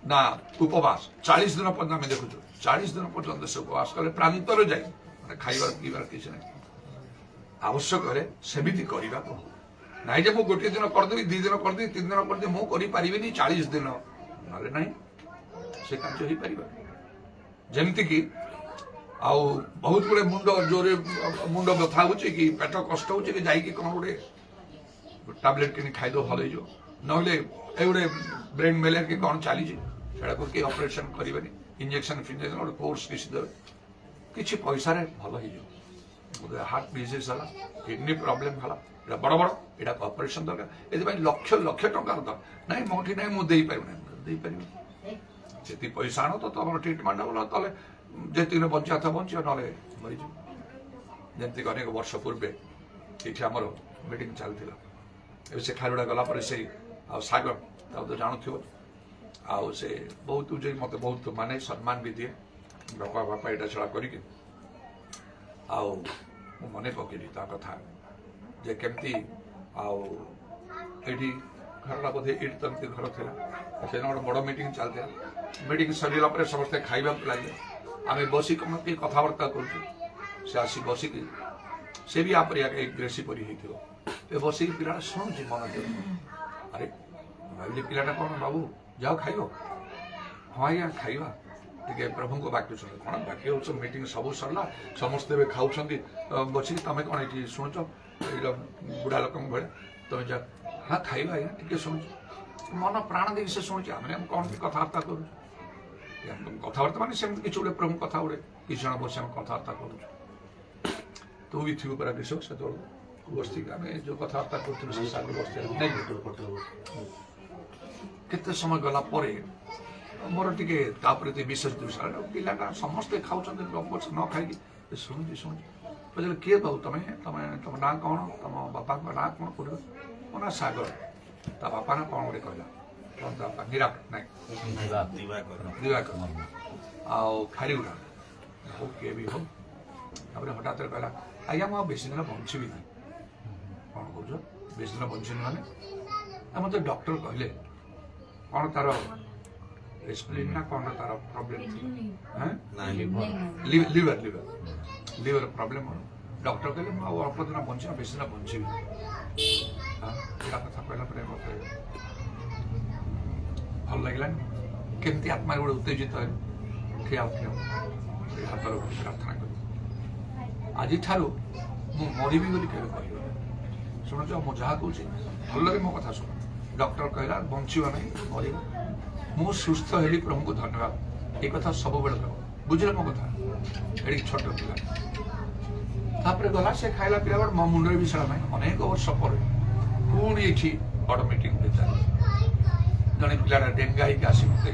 ନା ଉପବାସ 40 ଦିନ ପର୍ଯ୍ୟନ୍ତ ଆମେ ଦେଖୁଛୁ 40 ଦିନ ପର୍ଯ୍ୟନ୍ତ ସେ ଉପବାସ କଲେ ପ୍ରାନ୍ତରରେ ଯାଇ ମାନେ ଖାଇବାର ପିଇବାର କିଛି ନାହିଁ ଆବଶ୍ୟକ ହେଲେ ସେମିତି କରିବାକୁ ହବ ନାଇଁ ଯେ ମୁଁ ଗୋଟିଏ ଦିନ କରିଦେବି 2 ଦିନ କରିଦେବି 3 ଦିନ କରିଦେବି ମୁଁ କରିପାରିବିନି 40 ଦିନ ନହେଲେ ନାହିଁ ସେ କାର୍ଯ୍ୟ ହେଇପାରିବ ଯେମିତିକି ଆଉ ବହୁତ ଗୁଡେ ଜୋରେ ମୁଣ୍ଡ ବ୍ୟଥା ହଉଛି କି ପେଟ କଷ୍ଟ ହଉଛି କି ଯାଇକି କ'ଣ ଗୋଟେ ଟାବଲେଟ କିଣି ଖାଇଦେବ ଭଲ ହେଇଯିବ ନହେଲେ ଏ ଗୋଟେ ବ୍ରେନ୍ ମେଲେରିଆ କି କ'ଣ ଚାଲିଛି ସେଟାକୁ କିଏ ଅପରେସନ କରିବେନି ଇଞ୍ଜେକ୍ସନ ଫିଞ୍ଜେକ୍ସନ ଗୋଟେ କୋର୍ସ କିଛି ଦେବେ କିଛି ପଇସାରେ ଭଲ ହେଇଯିବ ହାର୍ଟ ଡିଜିଜ୍ ହେଲା କିଡନୀ ପ୍ରୋବ୍ଲେମ ହେଲା এটা বড় বড় এটা অপারেশন দরকার এদিকে লক্ষ লক্ষ টঙ্কার দরকার নাই মোটি নাই মু ଦେଇପାରିବି ସେତିକି ପଇସା ଆଣ ତ ତମର ଟ୍ରିଟମେଣ୍ଟ ହବ ତାହେଲେ ଯେତିକି ବଞ୍ଚିବା କଥା ବଞ୍ଚିବ ନହେଲେ ମରିଯିବ ଯେମିତିକି ଅନେକ ବର୍ଷ ପୂର୍ବେ ଏଇଠି ଆମର ମିଟିଂ ଚାଲିଥିଲା ଏବେ ସେ ଖାଇଗୁଡ଼ା ଗଲା ପରେ ସେଇ ଆଉ ସାଗର ତାକୁ ତ ଜାଣୁଥିବ ଆଉ ସେ ବହୁତ ଯେ ମୋତେ ବହୁତ ମାନେ ସମ୍ମାନ ବି ଦିଏ ବାପା ଏଇଟା ଛଡ଼ା କରିକି ଆଉ ମୁଁ ମନେ ପକେଇଲି ତା କଥା ଯେ କେମିତି ଆଉ ଏଇଠି ଘରଟା ବୋଧେ ଏଇଠି ତ ଏମିତି ଘର ଥିଲା ସେଦିନ ଗୋଟେ ବଡ଼ ମିଟିଂ ଚାଲିଥିଲା ମିଟିଂ ସରିଲା ପରେ ସମସ୍ତେ ଖାଇବାକୁ ଲାଗିଲେ ଆମେ ବସିକି କ'ଣ ଟିକେ କଥାବାର୍ତ୍ତା କରୁଛୁ ସେ ଆସି ବସିକି ସେ ବି ଆପରି ଗ୍ରେସି ପରି ହେଇଥିବ ଏ ବସିକି ପିଲାଟା ଶୁଣୁଛି ମନ ଦେଇ ଆରେ ଭାବିଲି ପିଲାଟା କ'ଣ ବାବୁ ଯାଅ ଖାଇବ ହଁ ଆଜ୍ଞା ଖାଇବା ଟିକେ ପ୍ରଭୁଙ୍କ ବାକ୍ୟ ଶୁଣ କ'ଣ ବାକ୍ୟ ହଉଛ ମିଟିଂ ସବୁ ସରିଲା ସମସ୍ତେ ଏବେ ଖାଉଛନ୍ତି ବସିକି ତମେ କ'ଣ ଏଠି ଶୁଣୁଛ ଏଇଟା ବୁଢ଼ା ଲୋକଙ୍କ ଭଳିଆ ତମେ ଯା ହଁ ଖାଇବା ଆଜ୍ଞା ଟିକେ ଶୁଣୁଛ ମନ ପ୍ରାଣ ଦେଇକି ସେ ଶୁଣୁଛି ଆମେ କ'ଣ କଥାବାର୍ତ୍ତା କରୁଛୁ କଥାବାର୍ତ୍ତା ମାନେ ସେମିତି କିଛି ଗୋଟେ ପ୍ରଭୁ କଥା ଗୋଟେ କିଛି ଜଣ ବସି ଆମେ କଥାବାର୍ତ୍ତା କରୁଛୁ ତୁ ବି ଥିବୁ ପରା ବିଷୟ ସେତେବେଳକୁ ବସିକି ଆମେ ଯେଉଁ କଥାବାର୍ତ୍ତା କରୁଥିଲୁ ସେ ସାଙ୍ଗରେ ବସିଥିଲେ କେତେ ସମୟ ଗଲା ପରେ ମୋର ଟିକେ ତାପରେ ବିଶେଷ ଦୃଶ୍ୟ ପିଲାଟା ସମସ୍ତେ ଖାଉଛନ୍ତି ନ ଖାଇକି ଶୁଣୁଛି ବୁଝିଲେ କିଏ ବାବୁ ତମେ ତମେ ତମ ନାଁ କ'ଣ ତମ ବାପାଙ୍କ ନାଁ କ'ଣ ପଡ଼ିବ ମୋ ନାଁ ସାଗର ତା ବାପା ନା କ'ଣ ଗୋଟେ କହିଲା କ'ଣ ତା ବାପା ନିରାକର ନାଇଁ ଦିବାକର ଆଉ ଖାରିଗୁଡ଼ା ହଉ କିଏ ବି ହଉ ତାପରେ ହଠାତ୍ କହିଲା ଆଜ୍ଞା ମୁଁ ଆଉ ବେଶୀ ଦିନ ବଞ୍ଚିବିନି କ'ଣ କହୁଛ ବେଶୀ ଦିନ ବଞ୍ଚିନି ମାନେ ମୋତେ ଡକ୍ଟର କହିଲେ କ'ଣ ତାର ସ୍ପ୍ଲିନ୍ ନା କ'ଣ ତାର ପ୍ରୋବ୍ଲେମ୍ ଲିଭର ପ୍ରୋବ୍ଲେମ୍ ଡକ୍ଟର କହିଲେ ମୁଁ ଆଉ ଅଳ୍ପ ଦିନ ବଞ୍ଚିବି ବେଶୀ ଦିନ ବଞ୍ଚିବି ଏଇଟା କଥା କହିଲା ପରେ ମୋତେ ଭଲ ଲାଗିଲାନି କେମିତି ଆତ୍ମାରେ ଗୋଟେ ଉତ୍ତେଜିତ ହେଲି ଠିଆ ହାତର ପ୍ରାର୍ଥନା କଲି ଆଜିଠାରୁ ମୁଁ ମରିବି ବୋଲି କେବେ କହିବି ଶୁଣୁଛ ମୁଁ ଯାହା କହୁଛି ଭଲରେ ମୋ କଥା ଶୁଣ ଡକ୍ଟର କହିଲା ବଞ୍ଚିବ ନାହିଁ ମରିବ ମୁଁ ସୁସ୍ଥ ହେଲି ପ୍ରଭୁଙ୍କୁ ଧନ୍ୟବାଦ ଏ କଥା ସବୁବେଳେ କହିବ ବୁଝିଲେ ମୋ କଥା ଏଠି ଛୋଟ ପିଲା ତାପରେ ଗଲା ସେ ଖାଇଲା ପିଲା ବେଳେ ମୋ ମୁଣ୍ଡରେ ବି ସେଟା ନାହିଁ ଅନେକ ବର୍ଷ ପରେ ପୁଣି ଏଠି ବଡ଼ ମିଟିଂ ଜଣେ ପିଲାଟା ଡେଙ୍ଗା ହେଇକି ଆସି ମୋତେ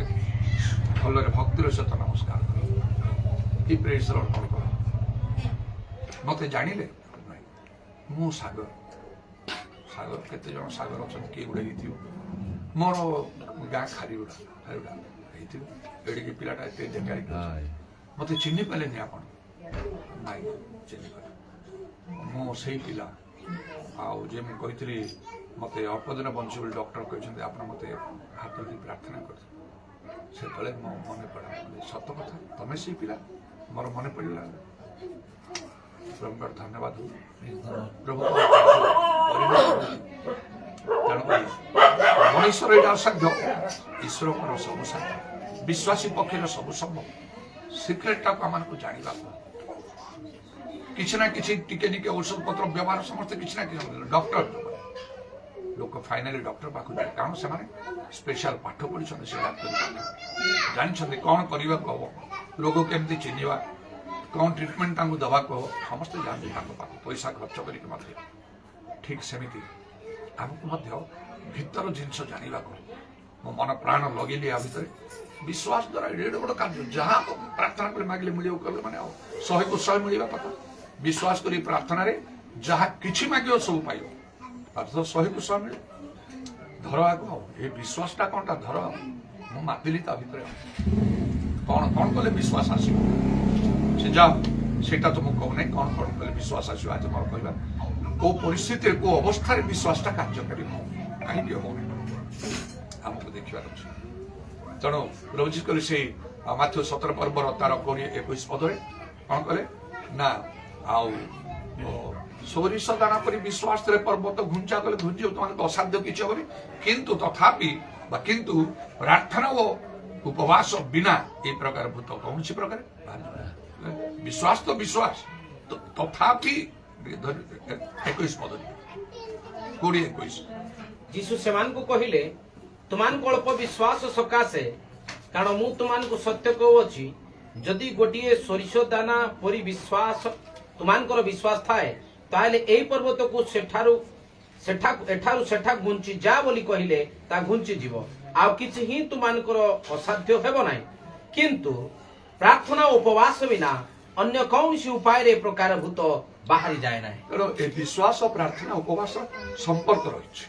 ଭଲରେ ଭକ୍ତିର ସହିତ ନମସ୍କାର କଲେ ଏ ପ୍ରେସ୍ କ'ଣ କର ମୋତେ ଜାଣିଲେ ମୁଁ ସାଗର କେତେ ଜଣ ସାଗର ଅଛନ୍ତି କିଏ ଗୋଟେ ହେଇଥିବ ମୋର ଗାଁ ଖାରିଗୁଡ଼ା ହେଇଥିବ ଏଡ଼ିକି ପିଲାଟା ଏତେ ଡେଙ୍ଗା ହେଇକି ମୋତେ ଚିହ୍ନି ପାରିଲେନି ଆପଣ ନାଇଁ ଚିହ୍ନି ପାରିଲେ ମୁଁ ସେଇ ପିଲା ଆଉ ଯେ ମୁଁ କହିଥିଲି ମୋତେ ଅଳ୍ପ ଦିନ ବଞ୍ଚିବ ବୋଲି ଡକ୍ଟର କହିଛନ୍ତି ଆପଣ ମୋତେ ହାତ ଦେଇ ପ୍ରାର୍ଥନା କରିଥିଲେ ସେତେବେଳେ ମୋ ମନେ ପଡ଼ିଲା ସତ କଥା ତମେ ସେଇ ପିଲା ମୋର ମନେ ପଡ଼ିଲା ପ୍ରଭୁଙ୍କର ଧନ୍ୟବାଦ ପ୍ରଭୁ ତେଣୁକରି ମଣିଷର ଏଇଟା ଅସାଧ୍ୟ ଈଶ୍ୱରଙ୍କର ସବୁ ସାଧ୍ୟ ବିଶ୍ୱାସୀ ପକ୍ଷରେ ସବୁ ସମ୍ଭବ ସିକ୍ରେଟଟାକୁ ଆମମାନଙ୍କୁ ଜାଣିବାକୁ କିଛି ନା କିଛି ଟିକେ ଟିକେ ଔଷଧ ପତ୍ର ବ୍ୟବହାର ସମସ୍ତେ କିଛି ନା କିଛି ଡକ୍ଟର ଲୋକ ଫାଇନାଲି ଡକ୍ଟର ପାଖକୁ ଯାଏ କାରଣ ସେମାନେ ସ୍ପେଶାଲ ପାଠ ପଢ଼ିଛନ୍ତି ସେ ଡାକ୍ତର ଜାଣିଛନ୍ତି କ'ଣ କରିବାକୁ ହବ ରୋଗ କେମିତି ଚିହ୍ନିବା କ'ଣ ଟ୍ରିଟମେଣ୍ଟ ତାଙ୍କୁ ଦେବାକୁ ହବ ସମସ୍ତେ ଯାଆନ୍ତି ତାଙ୍କ ପାଖକୁ ପଇସା ଖର୍ଚ୍ଚ କରିକି ମଧ୍ୟ ଠିକ୍ ସେମିତି ଆମକୁ ମଧ୍ୟ ଭିତର ଜିନିଷ ଜାଣିବାକୁ ମୋ ମନ ପ୍ରାଣ ଲଗେଇଲି ଆ ଭିତରେ ବିଶ୍ୱାସ ଦ୍ୱାରା ଏଡ଼େ ବଡ଼ କାର୍ଯ୍ୟ ଯାହା ପ୍ରାର୍ଥନା କରି ମାଗିଲେ ମିଳିବ କହିଲେ ମାନେ ଆଉ 100କୁ 100 ମିଳିବା କଥା ବିଶ୍ୱାସ କରି ପ୍ରାର୍ଥନାରେ ଯାହା କିଛି ମାଗିବ ସବୁ ପାଇବ ତାର ତ 100କୁ 100 ମିଳିବ ଧର ଆଗ ଏ ବିଶ୍ୱାସଟା କ'ଣଟା ଧର ମୁଁ ମାପିଲି ତା ଭିତରେ କ'ଣ କଲେ ବିଶ୍ୱାସ ଆସିବ ସେ ଯାଅ ସେଇଟା ତ ମୁଁ କହୁନାହିଁ କ'ଣ କଲେ ବିଶ୍ୱାସ ଆସିବ ଆଜି ମୋର କହିବା କୋଉ ପରିସ୍ଥିତିରେ କୋଉ ଅବସ୍ଥାରେ ବିଶ୍ୱାସଟା କାର୍ଯ୍ୟକାରୀ ହଉନି କାହିଁକି ହଉନି ଆମକୁ ଦେଖିବାର ଅଛି ତେଣୁ ପ୍ରଭୁ କଲେ ସେଇ ମାଥ୍ୟୁ 17 ପର୍ବର ତାର 21 ପଦରେ କ'ଣ କଲେ ନା ଆଉ ସୋରିଷ ଦାନା ପରି ବିଶ୍ୱାସରେ ପର୍ବତ ଘୁଞ୍ଚା କଲେ ଘୁଞ୍ଚିବ ତୁମମାନଙ୍କୁ ଅସାଧ୍ୟ କିଛି ହବନି କିନ୍ତୁ ତଥାପି ବା କିନ୍ତୁ ପ୍ରାର୍ଥନା ଓ ଉପବାସ ବିନା ଏ ପ୍ରକାର ଭୂତ କୌଣସି ପ୍ରକାର ବିଶ୍ୱାସ ତ ବିଶ୍ୱାସ ତଥାପି 21 ପଦ 20-21 ଯୀଶୁ ସେମାନଙ୍କୁ କହିଲେ ତୁମମାନଙ୍କୁ ଅଳ୍ପ ବିଶ୍ୱାସ ସକାଶେ କାରଣ ମୁଁ ତୁମମାନଙ୍କୁ ସତ୍ୟ କହୁଅଛି ଯଦି ଗୋଟିଏ ସୋରିଷ ଦାନା ପରି ବିଶ୍ୱାସ ତୁମମାନଙ୍କର ବିଶ୍ୱାସ ଥାଏ ତାହେଲେ ଏହି ପର୍ବତକୁ ଏଠାରୁ ସେଠା ଘୁଞ୍ଚି ଯା ବୋଲି କହିଲେ ତା ଘୁଞ୍ଚିଯିବ ଆଉ କିଛି ହିଁ ତୁମମାନଙ୍କର ଅସାଧ୍ୟ ହେବ ନାହିଁ କିନ୍ତୁ ପ୍ରାର୍ଥନା ଉପବାସ ବିନା ଅନ୍ୟ କୌଣସି ଉପାୟରେ ଏ ପ୍ରକାର ଭୂତ ବାହାରି ଯାଏ ନାହିଁ ତେଣୁ ଏ ବିଶ୍ୱାସ ପ୍ରାର୍ଥନା ଉପବାସ ସମ୍ପର୍କ ରହିଛି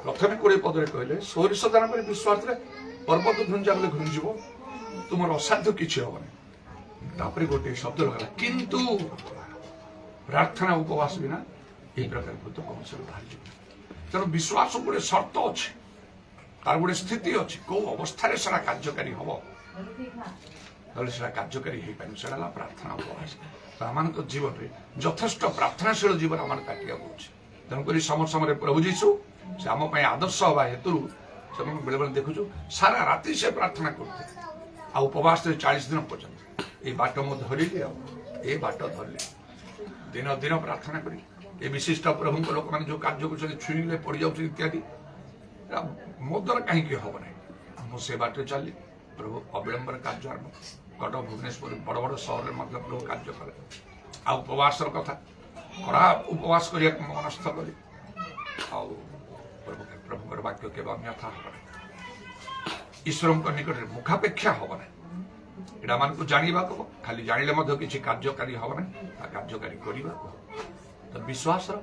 ପ୍ରଥମେ 20 ପଦରେ କହିଲେ ସୋରିଷ ଦାନା ପରି ବିଶ୍ୱାସରେ ପର୍ବତ ଘୁଞ୍ଚା ଗଲେ ଘୁଞ୍ଚିବ ତୁମର ଅସାଧ୍ୟ କିଛି ହବନି ତାପରେ ଗୋଟିଏ ଶବ୍ଦ ରହିଲା କିନ୍ତୁ ପ୍ରାର୍ଥନା ଉପବାସ ବିନା এই ପ୍ରକାର ଭୂତ କୌଣସି ବାହାରିଯିବ ତେଣୁ ବିଶ୍ୱାସ ଗୋଟେ ସର୍ତ୍ତ ଅଛି ତାର ଗୋଟେ ସ୍ଥିତି ଅଛି କୋଉ ଅବସ୍ଥାରେ ସେଟା କାର୍ଯ୍ୟକାରୀ ହବ ତାହେଲେ ସେଟା କାର୍ଯ୍ୟକାରୀ ହେଇପାରିବ ସେଟା ହେଲା ପ୍ରାର୍ଥନା ଉପବାସ ଆମମାନଙ୍କ ଜୀବନରେ ଯଥେଷ୍ଟ ପ୍ରାର୍ଥନାଶୀଳ ଜୀବନ ଆମର କାଟିବାକୁ ପଡୁଛି ତେଣୁକରି ସମୟରେ ପ୍ରଭୁ ଯୀଶୁ ସେ ଆମ ପାଇଁ ଆଦର୍ଶ ହେବା ହେତୁରୁ ସେମାନେ ବେଳେବେଳେ ଦେଖୁଛୁ ସାରା ରାତି ସେ ପ୍ରାର୍ଥନା କରୁଥିଲେ ଆଉ ଉପବାସରେ 40 ଦିନ ପର୍ଯ୍ୟନ୍ତ এই ବାଟ ମୁଁ ଧରିଲି ଆଉ ଏ ବାଟ ଧରିଲି ଦିନ ଦିନ ପ୍ରାର୍ଥନା କରି ଏ ବିଶିଷ୍ଟ ପ୍ରଭୁଙ୍କ ଲୋକମାନେ ଯୋଉ କାର୍ଯ୍ୟ କରୁଛନ୍ତି ଛୁଇଁଲେ ପଡ଼ିଯାଉଛନ୍ତି ଇତ୍ୟାଦି ମୋ ଦ୍ୱାରା କାହିଁକି ହବ ନାହିଁ ମୁଁ ସେ ବାଟରେ ଚାଲିଲି ପ୍ରଭୁ ଅବିଳମ୍ବରେ କାର୍ଯ୍ୟ ଆରମ୍ଭ କଟକ ଭୁବନେଶ୍ୱର ବଡ଼ ବଡ଼ ସହରରେ ମଧ୍ୟ ପ୍ରଭୁ କାର୍ଯ୍ୟ କଲେ ଆଉ ଉପବାସର କଥା ଖରାପ ଉପବାସ କରିବାକୁ ମୁଁ ମନସ୍ଥ କଲି ଆଉ ପ୍ରଭୁଙ୍କର ବାକ୍ୟ କେବେ ଅନ୍ୟଥା ହବ ନାହିଁ ଈଶ୍ୱରଙ୍କ ନିକଟରେ ମୁଖାପେକ୍ଷା ହବ ନାହିଁ ଏଇଟା ମାନଙ୍କୁ ଜାଣିବାକୁ ହବ ଖାଲି ଜାଣିଲେ ମଧ୍ୟ କିଛି କାର୍ଯ୍ୟକାରୀ ହବ ନାହିଁ ତା କାର୍ଯ୍ୟକାରୀ କରିବାକୁ ହବ ତ ବିଶ୍ୱାସର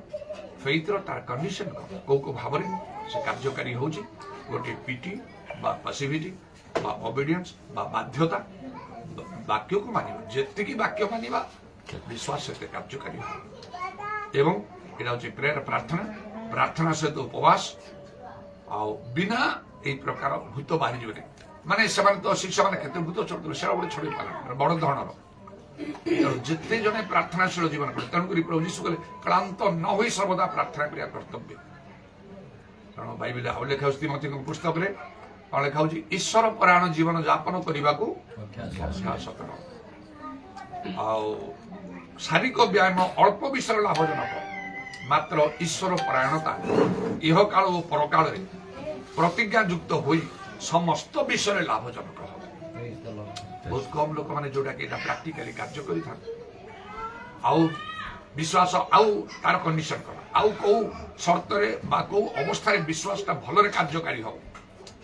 ଫେଇଥର ତାର କଣ୍ଡିସନ କୋଉ କୋଉ ଭାବରେ ସେ କାର୍ଯ୍ୟକାରୀ ହେଉଛି ଗୋଟିଏ ପିଟି ବା ପାସିଭିଟି ବା ଅବିଡିଏନ୍ସ ବା ବାଧ୍ୟତା ବାକ୍ୟକୁ ମାନିବା ଯେତିକି ବାକ୍ୟ ମାନିବା ବିଶ୍ୱାସ ସେତେ କାର୍ଯ୍ୟକାରୀ ହେବ ଏବଂ ଏଇଟା ହେଉଛି ପ୍ରେୟର ପ୍ରାର୍ଥନା ପ୍ରାର୍ଥନା ସହିତ ଉପବାସ ଆଉ ବିନା এই প্রকার ভূত বাহারি যাবে মানে সেমানে তো শিষ্যମାନେ କେତେ ଭୂତ ଛଡ଼ୁଥିଲେ ସେଟା ଗୋଟେ ଛଡ଼େଇ ପାରିଲେ ବଡ଼ ଧରଣର ଯେତେ ଜଣେ ପ୍ରାର୍ଥନାଶୀଳ ଜୀବନ କଲେ ତେଣୁକରି ପ୍ରଭୁ ଯୀଶୁ କହିଲେ କ୍ଳାନ୍ତ ନ ହୋଇ ସର୍ବଦା ପ୍ରାର୍ଥନା କରିବା କର୍ତ୍ତବ୍ୟ କାରଣ ବାଇବେଲରେ ଆଉ ଲେଖା ହେଉଛି ତିମୋଥୀଙ୍କ ପୁସ୍ତକରେ କ'ଣ ଲେଖା ହେଉଛି ଈଶ୍ୱର ପରାୟଣ ଜୀବନ ଯାପନ କରିବାକୁ ଅଭ୍ୟାସ କର ଆଉ ଶାରୀରିକ ବ୍ୟାୟାମ ଅଳ୍ପ ବିଷୟରେ ଲାଭଜନକ ମାତ୍ର ଈଶ୍ୱର ପରାୟଣତା ଇହକାଳ ଓ ପରକାଳରେ ପ୍ରତିଜ୍ଞା ଯୁକ୍ତ ହୋଇ ସମସ୍ତ ବିଷୟରେ ଲାଭଜନକ ହେବ ବହୁତ କମ୍ ଲୋକମାନେ ଯୋଉଟାକି ଏଇଟା ପ୍ରାକ୍ଟିକାଲି କାର୍ଯ୍ୟ କରିଥାନ୍ତି ଆଉ ବିଶ୍ୱାସ ଆଉ ତାର କଣ୍ଡିସନ କର ଆଉ କୋଉ ସର୍ତ୍ତରେ ବା କୋଉ ଅବସ୍ଥାରେ ବିଶ୍ୱାସଟା ଭଲରେ କାର୍ଯ୍ୟକାରୀ ହେବ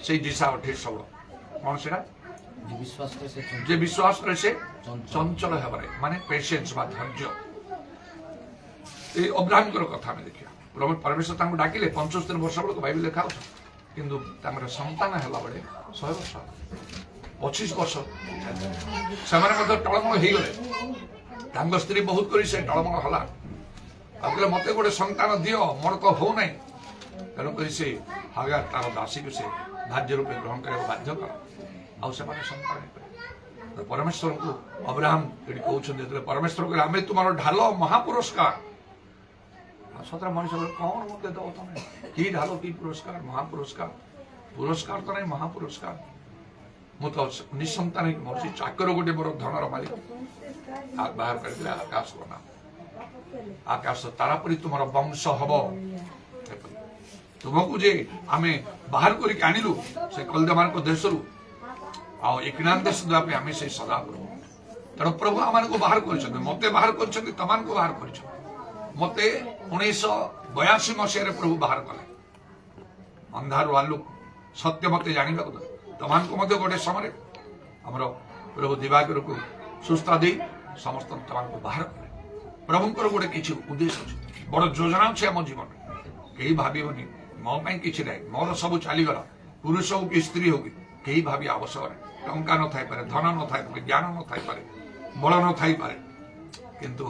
ସେଇ ଦିଶା ଅଠେଇଶ ଷୋହଳ କ'ଣ ସେଟା ଯେ ବିଶ୍ୱାସ କରେ ସେ ଚଞ୍ଚଳ ହେବାରେ ମାନେ ପେସେନ୍ସ ବା ଧୈର୍ଯ୍ୟ এই ଅବ୍ରାହ୍ମଙ୍କର କଥା ଆମେ ଦେଖିବା ପରମେଶ୍ୱର ତାଙ୍କୁ ଡାକିଲେ 75 ବର୍ଷ ବେଳକୁ ବାଇବେଲ ଲେଖା ହେଉଛି କିନ୍ତୁ ତାଙ୍କର ସନ୍ତାନ ହେଲା ବେଳେ 100 ବର୍ଷ 25 ବର୍ଷ ସେମାନେ ମଧ୍ୟ ଟଳମଳ ହେଇଗଲେ ତାଙ୍କ ସ୍ତ୍ରୀ ବହୁତ କରି ସେ ଟଳମଳ ହେଲା ଆଉ କହିଲେ ମତେ ଗୋଟେ ସନ୍ତାନ ଦିଅ ମୋର ତ ହଉନାହିଁ ତେଣୁକରି ସେ ହାଗାର ତାର ଦାସୀକୁ ସେ ଧାର୍ଯ୍ୟ ରୂପେ ଗ୍ରହଣ କରିବାକୁ ବାଧ୍ୟ କଲା ଆଉ ସେମାନେ ସନ୍ତାନ ହେଇପାରିଲେ ପରମେଶ୍ୱରଙ୍କୁ ଅବ୍ରାହମ ଏଠି କହୁଛନ୍ତି ଯେତେବେଳେ ପରମେଶ୍ୱର କହିଲେ ଆମେ ତୁମର ଢାଲ ମହାପୁରସ୍କାର ସତରେ ମଣିଷ କଣ ମତେ ଦବ ତମେ କି ଢାଲ କି ପୁରସ୍କାର ମହାପୁରସ୍କାର ପୁରସ୍କାର ତ ନାହିଁ ମହାପୁରସ୍କାର ମୁଁ ତ ନିଃସନ୍ତାନ ହେଇକି ମରିଛି ଚାକର ଗୋଟେ ବଡ ଧନର ମାଲିକ ବାହାର କରିଥିଲେ ଆକାଶ ବନା ଆକାଶ ତାରା ପରି ତୁମର ବଂଶ ହବ ତୁମକୁ ଯେ ଆମେ ବାହାର କରିକି ଆଣିଲୁ ସେ କଲଦେମାନଙ୍କ ଦେଶରୁ ଆଉ ଏକନାନ ଦେଶ ଦେବା ପାଇଁ ଆମେ ସେଇ ସଦା ପ୍ରଭୁ ତେଣୁ ପ୍ରଭୁ ଆମମାନଙ୍କୁ ବାହାର କରିଛନ୍ତି ମତେ ବାହାର କରିଛନ୍ତି ତମାନଙ୍କୁ ବାହାର କରିଛନ୍ତି ମତେ 1982 ମସିହାରେ ପ୍ରଭୁ ବାହାର କଲେ ଅନ୍ଧାରୁ ଆଲୁ ସତ୍ୟ ମତେ ଜାଣିବାକୁ ତମାନଙ୍କୁ ମଧ୍ୟ ଗୋଟେ ସମୟରେ ଆମର ପ୍ରଭୁ ଦିବାକରକୁ ସୁସ୍ଥା ଦେଇ ସମସ୍ତ ତମାନଙ୍କୁ ବାହାର କଲେ ପ୍ରଭୁଙ୍କର ଗୋଟେ କିଛି ଉଦ୍ଦେଶ୍ୟ ଅଛି ବଡ ଯୋଜନା ଅଛି ଆମ ଜୀବନରେ କେହି ଭାବିବନି ମୋ ପାଇଁ କିଛି ନାହିଁ ମୋର ସବୁ ଚାଲିଗଲା ପୁରୁଷ ହଉ କି ସ୍ତ୍ରୀ ହଉ କି କେହି ଭାବି ଆବଶ୍ୟକ ନାହିଁ ଟଙ୍କା ନଥାଇପାରେ ଧନ ନଥାଇପାରେ ଜ୍ଞାନ ନଥାଇପାରେ ବଳ ନଥାଇପାରେ କିନ୍ତୁ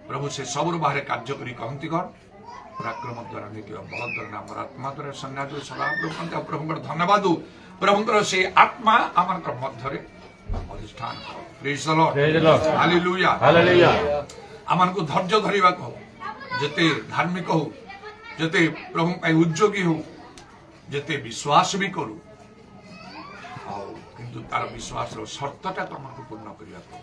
ପ୍ରଭୁ ସେ ସବୁର ବାହାରେ କାର୍ଯ୍ୟ କରି କହନ୍ତି କଣ ପରାକ୍ରମ ଦ୍ୱାରା ନିଜ ବଳ ଦ୍ୱାରା ଆମର ଆତ୍ମା ଦ୍ୱାରା ସନ୍ନ୍ୟାସ ସଦାପ୍ରଭୁ କହନ୍ତି ଆଉ ପ୍ରଭୁଙ୍କର ଧନ୍ୟବାଦ ପ୍ରଭୁଙ୍କର ସେ ଆତ୍ମା ଆମଙ୍କର ମଧ୍ୟରେ ଅଧିଷ୍ଠାନ ପ୍ରେଜ୍ ଦ ଲର୍ଡ ହାଲେଲୁୟା ଆମମାନଙ୍କୁ ଧୈର୍ଯ୍ୟ ଧରିବାକୁ ହବ ଯେତେ ଧାର୍ମିକ ହଉ ଯେତେ ପ୍ରଭୁ ପାଇଁ ଉଦ୍ଯୋଗୀ ହଉ ଯେତେ ବିଶ୍ୱାସ ବି କରୁ ଆଉ କିନ୍ତୁ ତାର ବିଶ୍ୱାସର ସର୍ତ୍ତଟାକୁ ଆମକୁ ପୂର୍ଣ୍ଣ କରିବାକୁ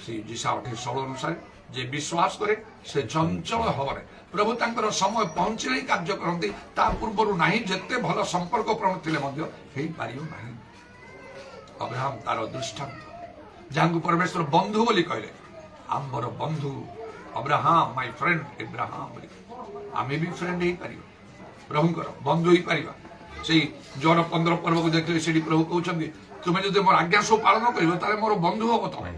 ସେଇ ଦିଶା 28-16 ଅନୁସାରେ যে বিশ্বাস করে সে চঞ্চল হবনে প্রভু তাঙ্কর সময় পৌঁছলে কার্য করতে তা পূর্বরু নাহি যেতে ভালো সম্পর্ক প্রণ ଥିଲେ ମଧ୍ୟ ହେଇପାରିବ ନାହିଁ ଅବ୍ରାହମ ତାର ଦୃଷ୍ଟାନ୍ତ ଯାହାଙ୍କୁ ପରମେଶ୍ୱର ବନ୍ଧୁ ବୋଲି କହିଲେ ଆମର ବନ୍ଧୁ ଅବ୍ରାହମ ମାଇ ଫ୍ରେଣ୍ଡ ଏବ୍ରାହମ ବୋଲି ଆମେ ବି ଫ୍ରେଣ୍ଡ ହେଇପାରିବା ପ୍ରଭୁଙ୍କର ବନ୍ଧୁ ହେଇପାରିବା ସେଇ ଜନ 15 ପର୍ବକୁ ଦେଖିଲେ ସେଠି ପ୍ରଭୁ କହୁଛନ୍ତି ତୁମେ ଯଦି ମୋର ଆଜ୍ଞା ସବୁ ପାଳନ କରିବ ତାହେଲେ ମୋର ବନ୍ଧୁ ହବ ତମେ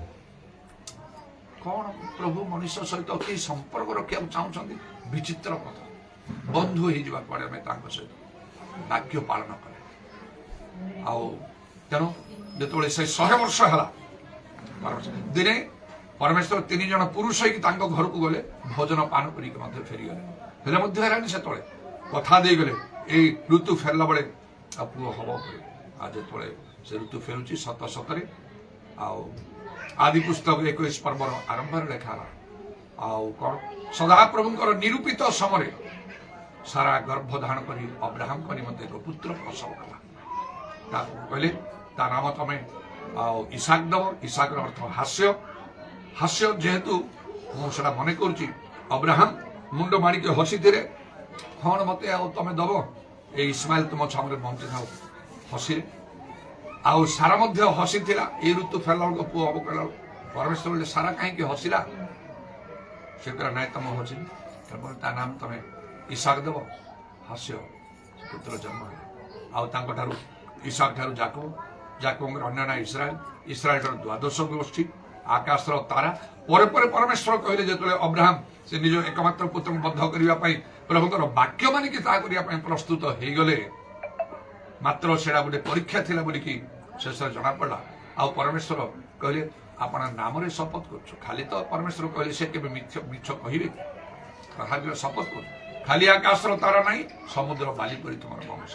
କଣ ପ୍ରଭୁ ମନୁଷ୍ୟ ସହିତ କି ସମ୍ପର୍କ ରଖିବାକୁ ଚାହୁଁଛନ୍ତି ବିଚିତ୍ର କଥା ବନ୍ଧୁ ହେଇଯିବା ପରେ ଆମେ ତାଙ୍କ ସହିତ ବାକ୍ୟ ପାଳନ କଲେ ଆଉ ତେଣୁ ଯେତେବେଳେ ସେ 100 ବର୍ଷ ହେଲା ଦିନେ ପରମେଶ୍ୱର 3 ଜଣ ପୁରୁଷ ହେଇକି ତାଙ୍କ ଘରକୁ ଗଲେ ଭୋଜନ ପାନ କରିକି ମଧ୍ୟ ଫେରିଗଲେ ହେଲେ ମଧ୍ୟ ହେଲାନି ସେତେବେଳେ କଥା ଦେଇଗଲେ ଏଇ ଋତୁ ଫେରିଲା ବେଳେ ପୁଅ ହବ ବୋଲି ଆଉ ଯେତେବେଳେ ସେ ଋତୁ ଫେରୁଛି ସତ ସତରେ ଆଉ आदि पुस्तक 21 पर्वर आरंभ लेखा आउ कौन सदाप्रभुंकर निरूपित समय सारा गर्भधारण करी अब्राहम को निमंते एक पुत्र प्रसव कला कहले ता नाम तमें ଇସାକ ଦବ। ଇସାକର ଅର୍ଥ ହାସ୍ୟ। ହାସ୍ୟ ଯେହେତୁ ମୁଁ ସେଟା ମନେ କରୁଛି ଅବ୍ରାହମ ମୁଣ୍ଡ ମାଡ଼ିକି ହସିଥିଲେ, କ'ଣ ମତେ ଆଉ ତମେ ଦବ, ଏଇ ଇସ୍ମାଇଲ ତୁମ ସାମରେ ବଞ୍ଚିଥାଉ ହସିରେ। ଆଉ ସାରା ମଧ୍ୟ ହସିଥିଲା, ଏଇ ଋତୁ ଫେରିଲା ବେଳକୁ ପୁଅ ହବ କହିଲା ବେଳକୁ ପରମେଶ୍ୱର କହିଲେ ସାରା କାହିଁକି ହସିଲା? ସେ କହିଲା ନାଇଁ ତମ ହସିନି, ତେଣୁକରି ତା ନାମ ତମେ ଇସାକ ଦେବ। ହାସ୍ୟ ପୁତ୍ର ଜନ୍ମ ହେଲା। ଆଉ ତାଙ୍କଠାରୁ ଇସାକ ଠାରୁ ଯାକବ, ଯାକବଙ୍କର ଅନ୍ୟ ନାଁ ଇସ୍ରାଏଲ, ଇସ୍ରାଏଲର ଦ୍ୱାଦଶ ଗୋଷ୍ଠୀ, ଆକାଶର ତାରା। ପରେ ପରେ ପରମେଶ୍ୱର କହିଲେ ଯେତେବେଳେ ଅବ୍ରାହମ ସେ ନିଜ ଏକମାତ୍ର ପୁତ୍ରଙ୍କୁ ବଦ୍ଧ କରିବା ପାଇଁ ପ୍ରଭୁଙ୍କର ବାକ୍ୟ ମାନିକି ତାହା କରିବା ପାଇଁ ପ୍ରସ୍ତୁତ ହେଇଗଲେ, ମାତ୍ର ସେଟା ଗୋଟେ ପରୀକ୍ଷା ଥିଲା ବୋଲିକି ଶେଷରେ ଜଣାପଡ଼ିଲା। ଆଉ ପରମେଶ୍ୱର କହିଲେ ଆପଣ ନାମରେ ଶପଥ କରୁଛୁ। ଖାଲି ତ ପରମେଶ୍ୱର କହିଲେ ସେ କେବେ ମିଛ କହିବେ, ତଥାପି ଶପଥ କରୁଛୁ ଖାଲି ଆକାଶର ତାରା ନାହିଁ, ସମୁଦ୍ର ବାଲି ପରି ତୁମର ବଂଶ।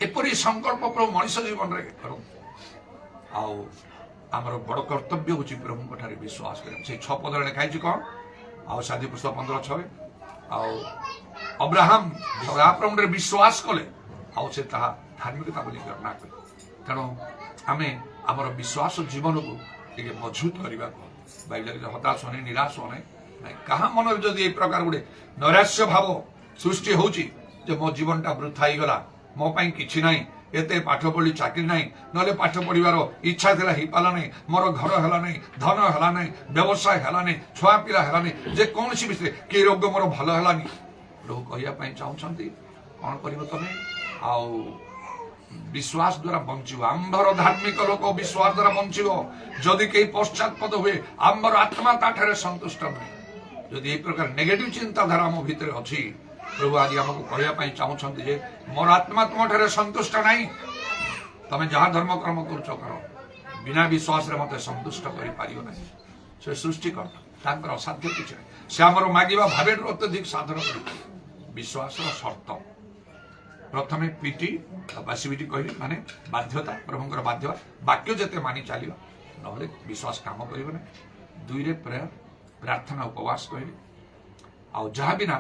ଏପରି ସଂକଳ୍ପ ପ୍ରଭୁ ମଣିଷ ଜୀବନରେ କରୁ। ଆଉ ଆମର ବଡ କର୍ତ୍ତବ୍ୟ ହଉଛି ପ୍ରଭୁଙ୍କ ଠାରେ ବିଶ୍ୱାସ କରିବା। ସେଇ 6 ପଦରେ ଲେଖା ହେଇଛି କ'ଣ? ଆଉ ସାଧି ପୁସ୍ତକ 15:6 ଆଉ ଅବ୍ରାହମ ପ୍ରଭୁରେ ବିଶ୍ୱାସ କଲେ, ଆଉ ସେ ତାହା ଧାର୍ମିକତା ବୋଲି ଗଣନା କଲେ। ତେଣୁ ଆମେ ଆମର ବିଶ୍ୱାସ ଜୀବନକୁ ଟିକେ ମଜବୁତ କରିବାକୁ, ବାଇବେଲରେ ହତାଶ ହନେ, ନିରାଶ ହନେ ନାହିଁ। କାହା ମନରେ ଯଦି ଏ ପ୍ରକାର ଗୋଟେ ନୈରାଶ୍ୟ ଭାବ ସୃଷ୍ଟି ହଉଛି ଯେ ମୋ ଜୀବନଟା ବୃଥା ହେଇଗଲା, ମୋ ପାଇଁ କିଛି ନାହିଁ, ଏତେ ପାଠ ପଢି ଚାକିରି ନାହିଁ, ନହେଲେ ପାଠ ପଢିବାର ଇଚ୍ଛା ଥିଲା ହେଇପାରିଲା ନାହିଁ, ମୋର ଘର ହେଲା ନାହିଁ, ଧନ ହେଲା ନାହିଁ, ବ୍ୟବସାୟ ହେଲା ନାହିଁ, ଛୁଆ ପିଲା ହେଲା ନାହିଁ, ଯେକୌଣସି ବିଷୟରେ କି ରୋଗ ମୋର ଭଲ ହେଲାନି, ପ୍ରଭୁ କହିବା ପାଇଁ ଚାହୁଁଛନ୍ତି କ'ଣ କରିବ ତମେ? ଆଉ ବିଶ୍ୱାସ ଦ୍ୱାରା ବଞ୍ଚିବ। ଆମ୍ଭର ଧାର୍ମିକ ଲୋକ ବିଶ୍ୱାସ ଦ୍ୱାରା ବଞ୍ଚିବ। ଯଦି କେହି ପଶ୍ଚାତପଦ ହୁଏ, ଆମ୍ଭର ଆତ୍ମା ତାଠାରେ ସନ୍ତୁଷ୍ଟ ନୁହେଁ। ଯଦି এই ପ୍ରକାର ନେଗେଟିଭ ଚିନ୍ତାଧାରା ଆମ ଭିତରେ ଅଛି, ପ୍ରଭୁ ଆଜି ଆମକୁ କହିବା ପାଇଁ ଚାହୁଁଛନ୍ତି ଯେ ମୋର ଆତ୍ମା ତୁମଠାରେ ସନ୍ତୁଷ୍ଟ ନାହିଁ, ତମେ ଯାହା ଧର୍ମକର୍ମ କରୁଛ କର, ବିନା ବିଶ୍ୱାସରେ ମତେ ସନ୍ତୁଷ୍ଟ କରିପାରିବ ନାହିଁ। ସେ ସୃଷ୍ଟିକର୍ତ୍ତା, ତାଙ୍କର ଅସାଧ୍ୟ କିଛି ନାହିଁ। ସେ ଆମର ମାଗିବା ଭାବେଠୁ ଅତ୍ୟଧିକ ସାଧନ କରିବେ। ବିଶ୍ୱାସର ସର୍ତ୍ତ ପ୍ରଥମେ ପିଟି ବାସିବିଟି କହିଲି, ମାନେ ବାଧ୍ୟତା, ପ୍ରଭୁଙ୍କର ବାଧ୍ୟ ବାକ୍ୟ ଯେତେ ମାନି ଚାଲିବା, ନହେଲେ ବିଶ୍ୱାସ କାମ କରିବ ନାହିଁ। 2ରେ ପ୍ରେୟର, ପ୍ରାର୍ଥନା ଉପବାସ କହିଲି। ଆଉ ଯାହା ବିନା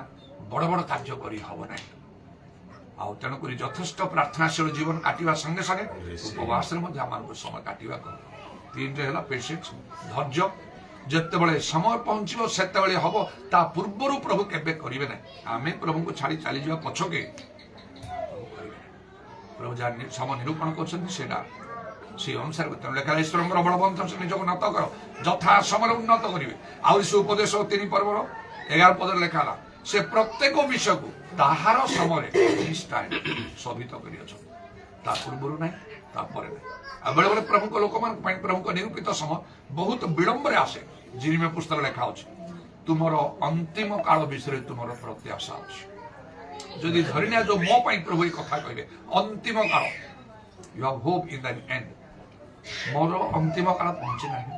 ବଡ଼ ବଡ଼ କାର୍ଯ୍ୟ କରି ହବ ନାହିଁ। ଆଉ ତେଣୁକରି ଯଥେଷ୍ଟ ପ୍ରାର୍ଥନାଶୀଳ ଜୀବନ କାଟିବା ସଙ୍ଗେ ସଙ୍ଗେ ଉପବାସରେ ମଧ୍ୟ ଆମକୁ ସମୟ କାଟିବାକୁ ହବ। 3ରେ ହେଲା ପେସେନ୍ସ, ଧୈର୍ଯ୍ୟ। ଯେତେବେଳେ ସମୟ ପହଞ୍ଚିବ ସେତେବେଳେ ହବ, ତା ପୂର୍ବରୁ ପ୍ରଭୁ କେବେ କରିବେ ନାହିଁ। ଆମେ ପ୍ରଭୁଙ୍କୁ ଛାଡ଼ି ଚାଲିଯିବା ପଛକେ ପ୍ରଭୁ ଯାହା ସମୟ ନିରୂପଣ କରୁଛନ୍ତି ସେଇଟା সেই অনুসারে তেমন লেখা ঈশ্বরଙ୍କର বলবন্ত নিজକୁ নত କର, ଯଥା ସମୟରେ ଉନ୍ନତ କରିବେ। ଆହୁରି ସେ ଉପଦେଶ 3 ପର୍ବର 11 ପଦରେ ଲେଖା ହେଲା, ସେ ପ୍ରତ୍ୟେକ ବିଷୟକୁ ତାହାର ସମୟରେ ଶୋଭିତ କରିଅଛନ୍ତି, ତା ପୂର୍ବରୁ ନାହିଁ, ତା ପରେ ନାହିଁ। ଆଉ ବେଳେ ବେଳେ ପ୍ରଭୁଙ୍କ ଲୋକମାନଙ୍କ ପାଇଁ ପ୍ରଭୁଙ୍କ ନିରୂପିତ ସମୟ ବହୁତ ବିଳମ୍ବରେ ଆସେ। ଜିରିମିୟା ପୁସ୍ତକ ଲେଖା ଅଛି, ତୁମର ଅନ୍ତିମ କାଳ ବିଷୟରେ ତୁମର ପ୍ରତ୍ୟାଶା ଅଛି। ଯଦି ଧରିନିଆ ଯୋଉ ମୋ ପାଇଁ ପ୍ରଭୁ ଏ କଥା କହିବେ ଅନ୍ତିମ କାଳ, you have hope in the end, ମୋର ଅନ୍ତିମ କାଳ ପହଞ୍ଚି ନାହିଁ।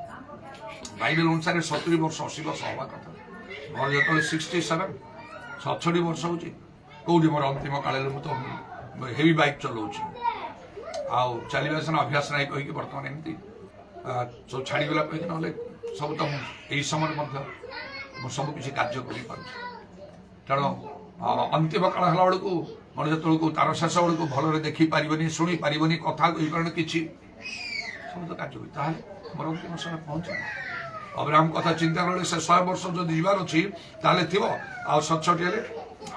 ବାଇବେଲ ଅନୁସାରେ 70 ବର୍ଷ 80 ବର୍ଷ ହବା କଥା, ମୋର ଯେତେବେଳେ 67 67 ବର୍ଷ ହଉଛି, କୋଉଠି ମୋର ଅନ୍ତିମ କାଳରେ ମୁଁ ତ ହେଭି ବାଇକ୍ ଚଲାଉଛି, ଆଉ ଚାଲିବା ସିନା ଅଭ୍ୟାସ ନାହିଁ କହିକି ବର୍ତ୍ତମାନ ଏମିତି ସବୁ ଛାଡ଼ିଗଲା କହିକି, ନହେଲେ ସବୁ ତ ମୁଁ ଏଇ ସମୟରେ ମଧ୍ୟ ମୁଁ ସବୁ କିଛି କାର୍ଯ୍ୟ କରିପାରୁଛି। ତେଣୁ ଅନ୍ତିମ କାଳ ହେଲା ବେଳକୁ ମଣିଷ ଯେତେବେଳକୁ ତାର ଶେଷ ବେଳକୁ ଭଲରେ ଦେଖିପାରିବନି, ଶୁଣି ପାରିବନି, କଥା କହିପାରିବନି, କିଛି ସବୁ ତ କାର୍ଯ୍ୟ ହୁଏ, ତାହେଲେ ମୋର ଅନ୍ତିମ ସମୟ ପହଞ୍ଚେ। ଅବ୍ରାହମ କଥା ଚିନ୍ତା କଲେ ସେ 100 ବର୍ଷ ଯଦି ଯିବାର ଅଛି ତାହେଲେ ଥିବ, ଆଉ 67 ହେଲେ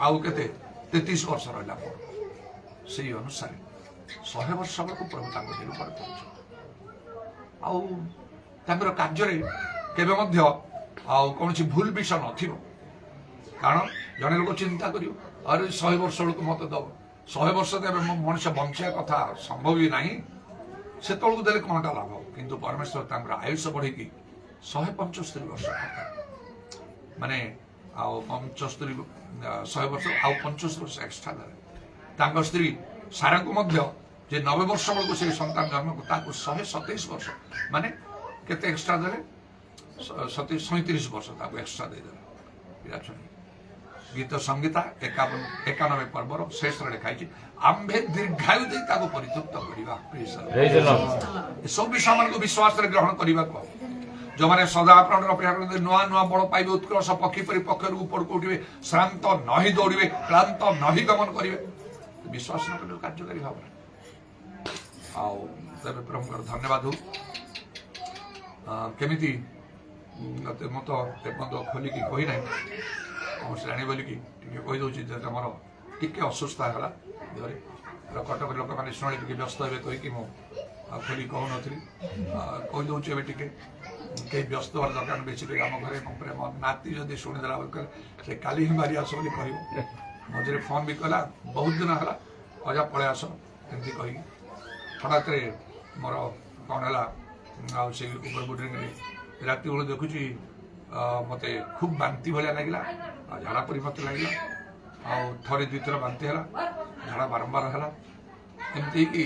ଆଉ କେତେ 33 ବର୍ଷ ରହିଲା। ସେଇ ଅନୁସାରେ 100 ବର୍ଷ ବେଳକୁ ପ୍ରଭୁ ତାଙ୍କ ନିରୂପଣ କରୁଛନ୍ତି। ଆଉ ତାଙ୍କର କାର୍ଯ୍ୟରେ କେବେ ମଧ୍ୟ ଆଉ କୌଣସି ଭୁଲ ବିଷୟ ନଥିବ। କାରଣ ଜଣେ ଲୋକ ଚିନ୍ତା କରିବ, ଆରେ 100 ବର୍ଷ ବେଳକୁ ମତେ ଦବ, 100 ବର୍ଷ ଦେବେ, ମଣିଷ ବଞ୍ଚିବା କଥା ସମ୍ଭବ ବି ନାହିଁ, ସେତେବେଳକୁ ଦେଲେ କଣଟା ଲାଭ? କିନ୍ତୁ ପରମେଶ୍ୱର ତାଙ୍କର ଆୟୁଷ ବଢେଇକି 175 ବର୍ଷ, ମାନେ ଆଉ 75 100 ବର୍ଷ ଆଉ 25 ବର୍ଷ ଏକ୍ସଟ୍ରା ଦେଲେ। ତାଙ୍କ ସ୍ତ୍ରୀ ସାରାଙ୍କୁ ମଧ୍ୟ ଯେ 90 ବର୍ଷ ବେଳକୁ ସେ ସନ୍ତାନ ଜନ୍ମକୁ ତାକୁ 127 ବର୍ଷ, ମାନେ କେତେ ଏକ୍ସଟ୍ରା ଦେଲେ? 37 ବର୍ଷ ତାକୁ ଏକ୍ସଟ୍ରା ଦେଇଦେଲେ। ଗୀତ ସଂଗୀତା 91 ପର୍ବର ଶେଷରେ ଲେଖା ହେଇଛି, ଆମ୍ଭେ ଦୀର୍ଘାୟୁ ଦେଇ ତାକୁ ପରିତୃପ୍ତ କରିବା। ଏସବୁ ବିଷୟମାନଙ୍କୁ ବିଶ୍ୱାସରେ ଗ୍ରହଣ କରିବାକୁ ହବ। ଯୋଉମାନେ ସଦା ଆପଣଙ୍କର ଅପେକ୍ଷା କରନ୍ତି ନୂଆ ନୂଆ ବଳ ପାଇବେ, ଉତ୍କର୍ଷ ପକ୍ଷୀ ପରି ପକ୍ଷରୁ ଉପରକୁ ଉଠିବେ, ଶ୍ରାନ୍ତ ନହି ଦୌଡ଼ିବେ, କ୍ଳାନ୍ତ ନହି ଗମନ କରିବେ। ବିଶ୍ୱାସ ନ କଲେ କାର୍ଯ୍ୟକାରୀ ଭାବରେ। ଆଉ ତେବେ ପ୍ରଭୁଙ୍କର ଧନ୍ୟବାଦ ହଉ। କେମିତି ମୁଁ ତ ଏପର୍ଯ୍ୟନ୍ତ ଖୋଲିକି କହି ନାହିଁ, ମୁଁ ଜାଣି ବୋଲିକି ଟିକେ କହିଦେଉଛି ଯେ ଆମର ଟିକେ ଅସୁସ୍ଥ ହେଲା ଦେହରେ। କଟକରେ ଲୋକମାନେ ଶୁଣିଲେ ଟିକେ ବ୍ୟସ୍ତ ହେବେ କହିକି ମୁଁ ଖୋଲି କହୁନଥିଲି, କହିଦେଉଛି ଏବେ ଟିକେ କେହି ବ୍ୟସ୍ତ ହେବା ଦରକାର ବେଶୀ କରି ଆମ ଘରେ ମୋ ନାତି ଯଦି ଶୁଣିଦେଲା ସେ କାଲି ହିଁ ମାରି ଆସ ବୋଲି କହିବ। ମଝିରେ ଫୋନ୍ ବି କଲା, ବହୁତ ଦିନ ହେଲା ଅଜା ପଳେଇ ଆସ ଏମିତି କହିକି। ହଠାତ୍ରେ ମୋର କ'ଣ ହେଲା ଆଉ ସେ ଉପରବୁଡ଼ିରେ ରାତି ବେଳୁ ଦେଖୁଛି ମୋତେ ଖୁବ୍ ବାନ୍ତି ଭଳିଆ ଲାଗିଲା, ଆଉ ଝାଡ଼ା ପରି ମୋତେ ଲାଗିଲା, ଆଉ ଥରେ ଦୁଇଥର ବାନ୍ତି ହେଲା, ଝାଡ଼ା ବାରମ୍ବାର ହେଲା। ଏମିତି ହେଇକି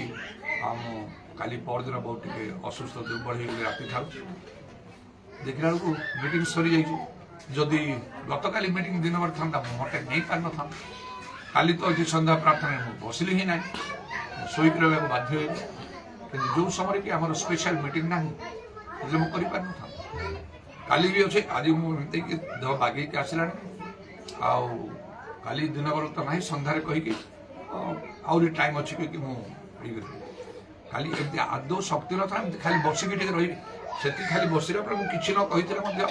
ମୁଁ କାଲି ପରଦିନ ବହୁତ ଟିକେ ଅସୁସ୍ଥ ଦୁର୍ବଳ ହେଇଗଲି ରାତି ଠାରୁ। ଦେଖିଲା ବେଳକୁ ମିଟିଂ ସରିଯାଇଛି। ଯଦି ଗତକାଲି ମିଟିଂ ଦିନଭର ଥାନ୍ତା ମୋତେ ନେଇପାରିନଥାନ୍ତା। କାଲି ତ ଏଠି ସନ୍ଧ୍ୟା ପ୍ରାର୍ଥନାରେ ମୁଁ ବସିଲି ହିଁ ନାହିଁ, ଶୋଇକି ରହିବାକୁ ବାଧ୍ୟ ହେଲି। କିନ୍ତୁ ଯେଉଁ ସମୟରେ କି ଆମର ସ୍ପେଶାଲ ମିଟିଂ ନାହିଁ ହେଲେ ମୁଁ କରିପାରିନଥାନ୍ତି। କାଲି ବି ଅଛି, ଆଜି ମୁଁ ଏମିତିକି ଦେହ ବାଗେଇକି ଆସିଲାଣି, ଆଉ କାଲି ଦିନବେଳ ତ ନାହିଁ, ସନ୍ଧ୍ୟାରେ କହିକି ଆହୁରି ଟାଇମ୍ ଅଛି କି ମୁଁ ଇଏ କାଲି ଏମିତି ଆଦୌ ଶକ୍ତି ନଥିଲା ଏମିତି ଖାଲି ବସିକି ଟିକେ ରହିବି। ସେତିକି ଖାଲି ବସିଲା ପରେ ମୁଁ କିଛି ନ କହିଥିଲେ ମଧ୍ୟ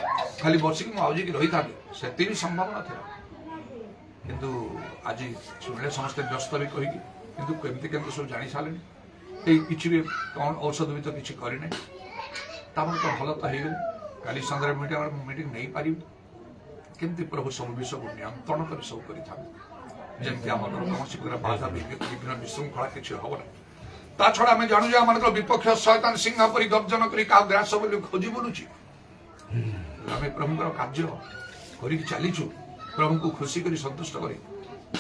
ଖାଲି ବସିକି ମୁଁ ଆଉଜିକି ରହିଥାନ୍ତି, ସେତିକି ବି ସମ୍ଭବ ନଥିଲା। କିନ୍ତୁ ଆଜି ଶୁଣିଲେ ସମସ୍ତେ ବ୍ୟସ୍ତ ବି କହିକି, କିନ୍ତୁ କେମିତି ସବୁ ଜାଣି ସାରିଲେଣି। ଏଇ କିଛି ବି କ'ଣ ଔଷଧ ବି ତ କିଛି କରିନାହିଁ, ତାପରେ ତ ଭଲ ତ ହେଇଗଲି। କାଲି ସନ୍ଧ୍ୟାରେ ମିଟିଂ ନେଇପାରିବି। କେମିତି ପ୍ରଭୁ ସବୁ ବିଷୟକୁ ନିୟନ୍ତ୍ରଣ କରି ସବୁ କରିଥାନ୍ତି, ଯେମିତି ଆମର କୌଣସି ପ୍ରକାର ବାଧା ବିଘ୍ନ ବିଶୃଙ୍ଖଳା କିଛି ହବ ନାହିଁ। ତା ଛଡ଼ା ଆମେ ଜାଣୁ ଯେ ଆମର ବିପକ୍ଷ ଶୟତାନ ସିଂହ ପରି ଗର୍ଜନ କରି କାହା ଗ୍ରାସ ବୋଲି ଖୋଜି ବୁଲୁଛି। ଆମେ ପ୍ରଭୁଙ୍କର କାର୍ଯ୍ୟ କରିକି ଚାଲିଛୁ, ପ୍ରଭୁଙ୍କୁ ଖୁସି କରି ସନ୍ତୁଷ୍ଟ କରି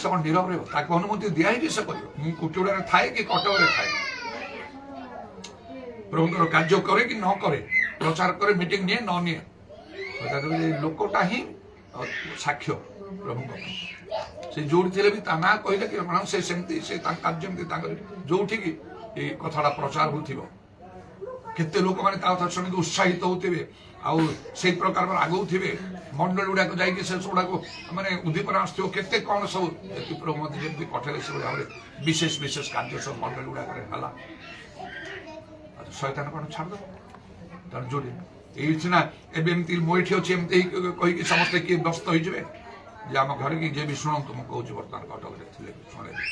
ସେ କ'ଣ ନୀରବ ରହିବ? ତାକୁ ଅନୁମତି ଦିଆହେଇଛି ସେ କରିବ। ମୁଁ କୁଟୁଡ଼ାରେ ଥାଏ କି କଟକରେ ଥାଏ, ପ୍ରଭୁଙ୍କର କାର୍ଯ୍ୟ କରେ କି ନ କରେ, ପ୍ରଚାର କରେ, ମିଟିଂ ନିଏ ନ ନିଏ, ଲୋକଟା ହିଁ ସାକ୍ଷ୍ୟ ପ୍ରଭୁଙ୍କ ପାଇଁ। ସେ ଯୋଉଠି ଥିଲେ ବି ତା ନାଁ କହିଲେ କି ସେ ସେମିତି ସେ ତାଙ୍କ କାର୍ଯ୍ୟ ଏମିତି ତାଙ୍କର ଯୋଉଠିକି এই কথাটা প্রচার হউথিব, কেতে লোকମାନେ ତା କଥା ଶୁଣିକି ଉତ୍ସାହିତ ହଉଥିବେ, ଆଉ ସେଇ ପ୍ରକାର ଆଗଉଥିବେ। ମଣ୍ଡଳୀ ଗୁଡ଼ାକ ଯାଇକି ସେ ସବୁଗୁଡ଼ାକୁ ମାନେ ଉଦ୍ଦୀପନା ଆସୁଥିବ, କେତେ କ'ଣ ସବୁ ଏଠି ପ୍ରଭୁ ମୋତେ ଯେମିତି ପଠେଇଲେ ସେଭଳି ଭାବରେ ବିଶେଷ ବିଶେଷ କାର୍ଯ୍ୟ ସବୁ ମଣ୍ଡଳୀ ଗୁଡ଼ାକରେ ହେଲା। ଶୟତାନ କ'ଣ ଛାଡ଼ିଦେବ? ତେଣୁ ଯୋଉଠି ଏଇ ସିନା ଏବେ ଏମିତି ମୁଁ ଏଠି ଅଛି ଏମିତି କହିକି ସମସ୍ତେ କିଏ ବ୍ୟସ୍ତ ହେଇଯିବେ ଯେ ଆମ ଘରେ କି ଯିଏ ବି ଶୁଣନ୍ତୁ, ମୁଁ କହୁଛି ବର୍ତ୍ତମାନ କଟକରେ ଥିଲେ ଶୁଣେଇବି,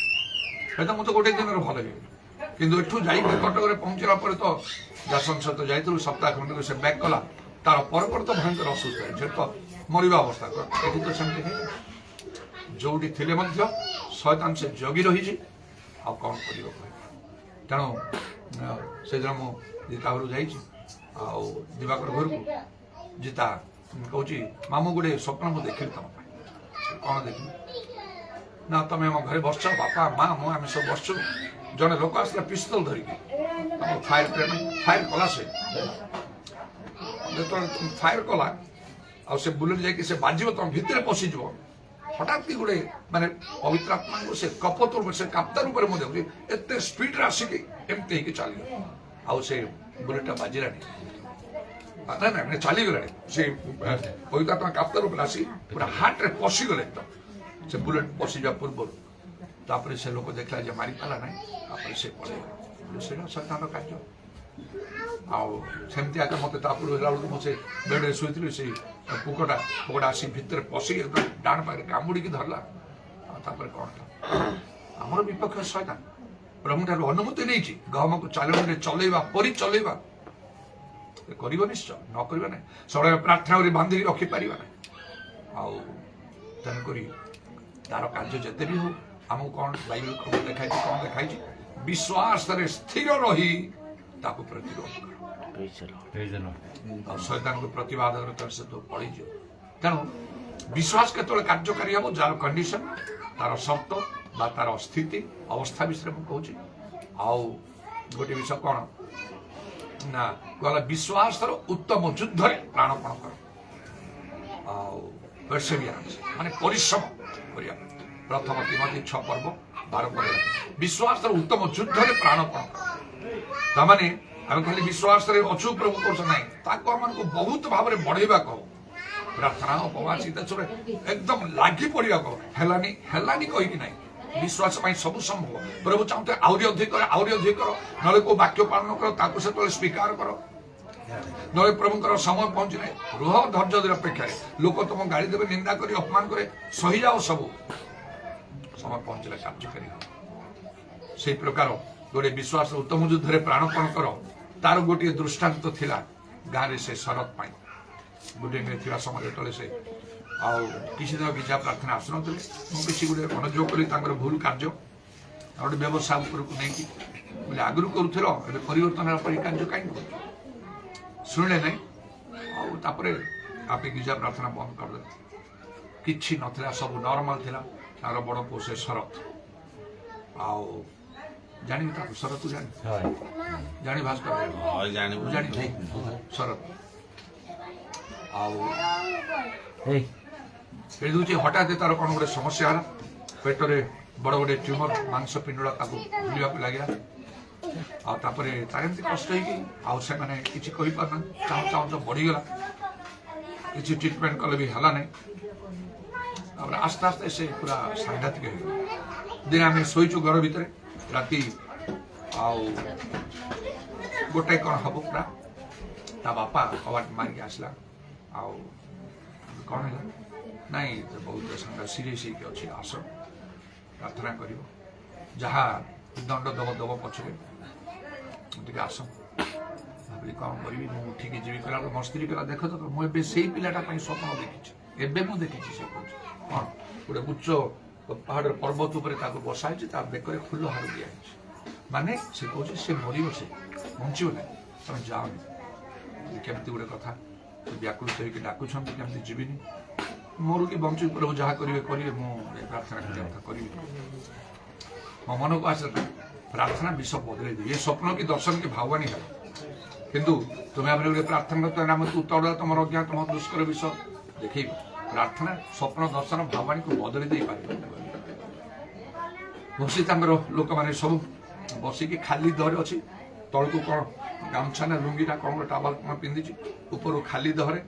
ସେଟା ମୁଁ ତ ଗୋଟେ ଦିନରେ ଭଲ ହେଇଗଲି। କିନ୍ତୁ ଏଠୁ ଯାଇକି କଟକରେ ପହଞ୍ଚିଲା ପରେ ତ ଯାସନ ସହିତ ଯାଇଥିଲୁ, ସପ୍ତାହ ଖଣ୍ଡେ ସେ ବ୍ୟାକ୍ କଲା, ତାର ପରେ ତ ଭୟଙ୍କର ଅସୁସ୍ଥ ହେଇଛି, ତ ମରିବା ଅବସ୍ଥା। ଏଠି ତ ସେମିତି ହେଇନି, ଯୋଉଠି ଥିଲେ ମଧ୍ୟ ଶୟତାନ ସେ ଜଗି ରହିଛି, ଆଉ କ'ଣ କରିବ କହିବ। ତେଣୁ ସେଦିନ ମୁଁ ଜିତା ଘରକୁ ଯାଇଛି, ଆଉ ଦିବାକର ଘରକୁ ଜିତା କହୁଛି ମାମୁଁ ଗୋଟେ ସ୍ୱପ୍ନ ମୁଁ ଦେଖିଲି ତମ ପାଇଁ। କ'ଣ ଦେଖିଲି ନା, ତମେ ଆମ ଘରେ ବସିଛ, ବାପା ମା ମୁଁ ଆମେ ସବୁ ବସିଛୁ, ଜଣେ ଲୋକ ଆସିଲା ପିସ୍ତଲ ଧରିକି, ଫାୟାର କଲା। ସେ ଯେତେବେଳେ ଫାୟାର କଲା ଆଉ ସେ ବୁଲେଟ ଯାଇକି ସେ ବାଜିବ, ତମ ଭିତରେ ପଶିଯିବ, ହଠାତ୍ କି ଗୋଟେ ମାନେ ପବିତ୍ର ଆତ୍ମାଙ୍କୁ ସେ କପତ ସେ କାପ୍ତାର ଉପରେ ମୁଁ ଦେଖୁଛି ଏତେ ସ୍ପିଡରେ ଆସିକି ଏମିତି ହେଇକି ଚାଲିବ, ଆଉ ସେ ବୁଲେଟଟା ବାଜିଲାନି, ନାଇଁ ଚାଲିଗଲାଣି। ସେ ପବିତ୍ର ଆତ୍ମା କାପ୍ତାର ଉପରେ ଆସି ପୁରା ହାର୍ଟରେ ପଶିଗଲେ ଏକଦମ, ସେ ବୁଲେଟ ପଶିଯିବା ପୂର୍ବରୁ। ତାପରେ ସେ ଲୋକ ଦେଖିଲା ଯେ ମାରିପାରିଲା ନାହିଁ, ତାପରେ ସେ ପଳେଇଗଲା। ସେଇଟା ଶୟତାନର କାର୍ଯ୍ୟ। ଆଉ ସେମିତି ଆଗ ମୋତେ ତାପରେ ହେଲା ବେଳକୁ ମୁଁ ସେ ବେଡ଼ରେ ଶୋଇଥିଲି, ସେଇ ପୋକଟା ଆସି ଭିତରେ ପଶିକି ଡାଣ ପାଖରେ କାମୁଡ଼ିକି ଧରିଲା। ଆଉ ତାପରେ କ'ଣ ହେଲା? ଆମର ବିପକ୍ଷ ଶୟତାନ ପ୍ରଭୁଠାରୁ ଅନୁମତି ନେଇଛି ଗହମକୁ ଚାଲଣୀରେ ଚଲେଇବା ପରି ଚଲେଇବା, କରିବ ନିଶ୍ଚୟ, ନ କରିବା ନାହିଁ। ସବୁବେଳେ ପ୍ରାର୍ଥନାରେ ବାନ୍ଧିକି ରଖିପାରିବା ନାହିଁ। ଆଉ ତେଣୁକରି ତାର କାର୍ଯ୍ୟ ଯେତେ ବି ହଉ, ଆମକୁ କ'ଣ ବାଇବେଲ ଲେଖାଇଛି, କ'ଣ ଲେଖାଇଛି? ବିଶ୍ୱାସରେ ସ୍ଥିର ରହି ତାକୁ ପ୍ରତିରୋଧ କର, ଆଉ ଶୟତାନକୁ ପ୍ରତିବାଦ କରି ସେ ତ ପଳେଇଯିବ। ତେଣୁ ବିଶ୍ୱାସ କେତେବେଳେ କାର୍ଯ୍ୟକାରୀ ହେବ, ଯାହାର କଣ୍ଡିସନ, ତାର ସର୍ତ୍ତ ବା ତାର ସ୍ଥିତି ଅବସ୍ଥା ବିଷୟରେ ମୁଁ କହୁଛି। ଆଉ ଗୋଟେ ବିଷୟ କ'ଣ ନା, କହିଲା ବିଶ୍ୱାସର ଉତ୍ତମ ଯୁଦ୍ଧରେ ପ୍ରାଣପଣ କର, ଆଉ ମାନେ ପରିଶ୍ରମ କରିବା। ପ୍ରଥମ ତିମୋଥୀ 6:12 ବିଶ୍ୱାସର ଉତ୍ତମ ଯୁଦ୍ଧରେ ପ୍ରାଣପଣ କର। ତାମାନେ ଆମେ ଖାଲି ବିଶ୍ୱାସରେ ଅଛୁ ପ୍ରଭୁ କରୁଛ ନାହିଁ, ତାକୁ ଆମକୁ ବହୁତ ଭାବରେ ବଢେଇବାକୁ ହବ। ପ୍ରାର୍ଥନା ଉପବାସ ଏକଦମ ଲାଗି ପଡିବାକୁ ହେଲାନି କହିକି ନାହିଁ, विश्वास सब संभव प्रभु चाहते आहरी अधिक कर ना को वाक्य पालन कर से स्वीकार कर ना प्रभुकर समय पहुंची ना रुह धैर्य अपेक्षा लोक तुम गाड़ी देवे निंदा कर अपमान करे सही जाओ सब समय पहुंचले कार्यकारी से प्रकार गोटे विश्वास उत्तम युद्ध प्राणपण कर तार गोटे दृष्टांत थिला गाँव से शरत पाई गोटे समय तले से किसी दिन गिजा प्रार्थना आसुन मुझे गोटे मनोयोग करी भूल कार्य गोटे व्यवसाय उपरको नहीं बोले आगु करूल परिवर्तन कार्य कहीं शुणिले नहीं आप गिजा प्रार्थना बंद करदे कि नाला सब नॉर्मल थिला तार बड़ पो से शरत जानी शरत जानी भास्कर जानी शरत हठात तार कौन गोटे समस्या है पेटरे बड़ गोटे ट्यूमर मांस पिंडा भूलिया लगे आमती कष्ट होने किसी पारना चाह बढ़ीगला किसी ट्रिटमेंट कले भी है ना आस्ते आस्ते से पूरा सांघातिक हो दिन आम शोचु घर भितर राति गोटे कौन हम पूरा ता बापा कबाट मारिक आसला कौन है नहीं तो बहुत संग सीरीयस अच्छी आस प्रार्थना कर जहाँ दंड दब दब पछरे आस भावी कौन करी उठिकी जी कला मो स्त्री कला देख तो मुझे से पिलाटा स्वप्न देखी एवं मुझे देखी से कौन गोटे उच्च पहाड़ पर्वत उपर बसाई बेकर फुल हार दिखाई माने से कहे से मर से बंचो ना तुम जाओनी केमती गोटे कथा व्याकुलित होकर डाकुंट केमती जीविनी मोर कि बंचु प्रभु जहाँ करेंगे मुझे प्रार्थना करी मो मन को आस प्रार्थना विष बदल दे ये स्वप्न की दर्शन की भावानी है किंतु तुम्हें गोटे प्रार्थना करते उत्तर तुम अज्ञा तुम दुष्कर विष देख प्रार्थना स्वप्न दर्शन भावानी को बदल दे पार बसी लोक मैंने सब बसिकी खाली दहरे अच्छी तलू कौन गामछा ना लुंगीटा कौन गोटे टावल कौन पिंधि ऊपर खाली दहरे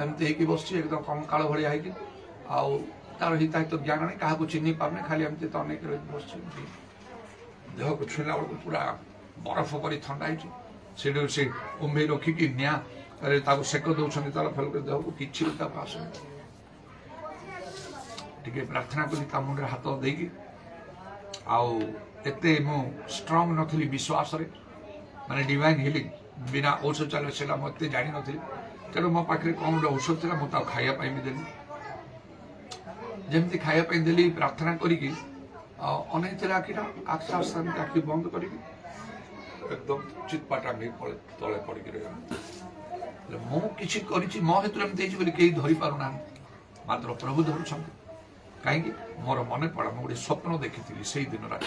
एमती हो बस एकदम कंकाल भाया हो तार हिताहित ज्ञान नहीं क्या चिन्ह पारे खाली एमती तो अनेक बस देह को छुईला बेलू पूरा बरफ पर थंडा से कुंभे रखिकी निआ सेक दौरान तार फल देह को किसी आस टे प्रार्थना कर मुंडे हाथ देकी आते मु स्ट्रंग नी विश्वास माने डिवाइन हिलिंग बिना औषध चल से मत जानी नी तेणु मो पाखे कौन गोटे औषध था मुझे खायापी भी देली जमी खायापी देली प्रार्थना करी अनेक आखिटा आस्ते आस्ते आखि बंद कर एकदम चितपाटा तले पड़ी रही मुझे मो हेतु एमती कहीं धरी पारना मात्र प्रभु धरुं कहीं मोर मन पड़ा मुझे गोटे स्वप्न देखी से दिन रात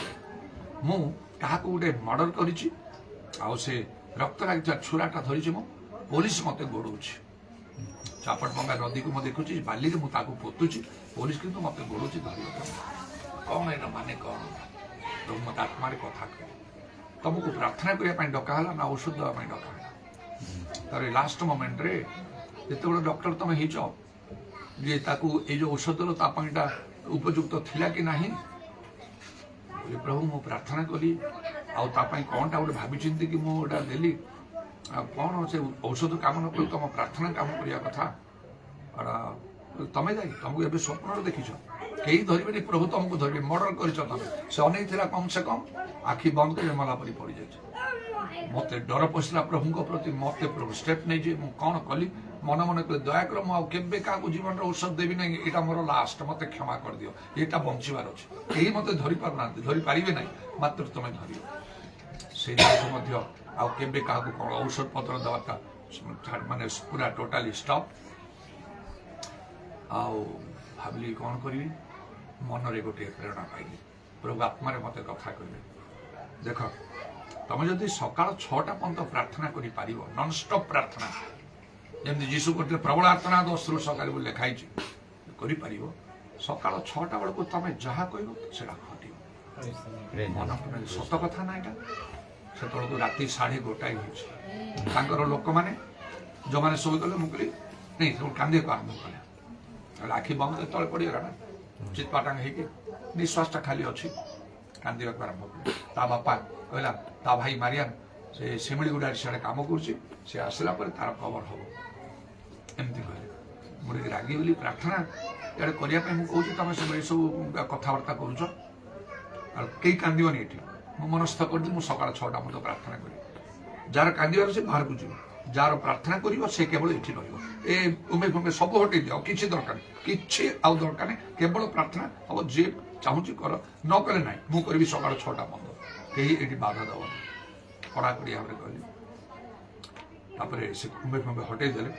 मु क्या गोटे मर्डर करी रक्त लगी छुराटा धरी पुलिस मत गोड़ चापटबंगा नदी को मुझे देखुची बाली में मुझे पोतुची पुलिस किंतु मत गोड़ धर कौन है माने कौन तो मत आत्मा कथा कह तुमको प्रार्थना करने डकाला ना औषध देवाई डका तार लास्ट मोमेंट रे जिते डॉक्टर तुम हो जे ये जो औषध देता उपयुक्त थिला कि नहीं प्रभु मु प्रार्थना कली आपाई कौन टा गोटे भावी चिंती कि मुझे देली कौन से औषध काम न कर तुम प्रार्थना काम करने कथा तमें जाए तुमको ए स्वप्न देखीच कई धरवे प्रभु तुमको धरवे मर्डर कर से अनेक कम से कम आखि बंद कर मला परी पड़ जाए मत डर पशला प्रभु प्रति मत प्रभु स्टेप नहीं मुझे कौन कली मन मन कह दयाकर मुझे क्या जीवन औषध देवी ना यहाँ मोर लास्ट मत क्षमा कर दियो यहाँ बचार अच्छे कहीं मत धरी पारना धरी पारे ना मात्र तुम धर से आगे क्या कौन औषध पत्र दवा माने पूरा टोटाली स्टॉप भाविली कौन करी मन रे गोटे प्रेरणा पाइली प्रभु आत्मारे मत कथा कहे देख तुम जदि सकाल 6टा पर्यंत प्रार्थना कर नॉन स्टॉप प्रार्थना जमी जीशु करते प्रबल आर्थना 10 रु सकाल लिखाई कर सकाल 6टा बेलू तुम जहाँ कह मन सत कथा ना यहाँ से राति 1:30 हो लोक मैंने जो मैंने शोगले मुझे नहीं सब कांदे को आरम्भ कले आखि बंद तले पड़गला ना ଚିତପାଟାଙ୍ଗ ହେଇକି ନିଶ୍ୱାସଟା ଖାଲି ଅଛି କାନ୍ଦିବାକୁ ଆରମ୍ଭ କଲେ। ତା ବାପା କହିଲା ତା ଭାଇ ମାରିଆନ ସେ ଶିମିଳିଗୁଡ଼ାରେ ସିଆଡ଼େ କାମ କରୁଛି, ସେ ଆସିଲା ପରେ ତାର ଖବର ହବ, ଏମିତି କହିଲେ। ମୁଁ ଟିକେ ରାଗିଗଲି। ପ୍ରାର୍ଥନା ଇଆଡ଼େ କରିବା ପାଇଁ ମୁଁ କହୁଛି, ତମେ ସବୁ ଏସବୁ କଥାବାର୍ତ୍ତା କରୁଛ, ଆଉ କେହି କାନ୍ଦିବନି ଏଠି। ମୁଁ ମନସ୍ଥ କରିଛି ମୁଁ ସକାଳ 6ଟା ମଧ୍ୟ ପ୍ରାର୍ଥନା କରିବି। ଯାହାର କାନ୍ଦିବାର ସେ ବାହାରକୁ ଯିବ, ଯାହାର ପ୍ରାର୍ଥନା କରିବ ସେ କେବଳ ଏଠି ରହିବ। ଏ ଉମେ ଫୁମେ ସବୁ ହଟେଇ ଦିଅ, କିଛି ଦରକାର ନାହିଁ, କିଛି ଆଉ ଦରକାର ନାହିଁ, କେବଳ ପ୍ରାର୍ଥନା ହବ। ଯିଏ ଚାହୁଁଛି କର, ନ କଲେ ନାହିଁ, ମୁଁ କରିବି ସକାଳ 6ଟା ବନ୍ଦ, କେହି ଏଠି ବାଧା ଦେବନି, କଡ଼ାକଡ଼ି ଭାବରେ କହିଲି। ତାପରେ ସେ ଉମେ ଫୁମେ ହଟେଇ ଦେଲେ,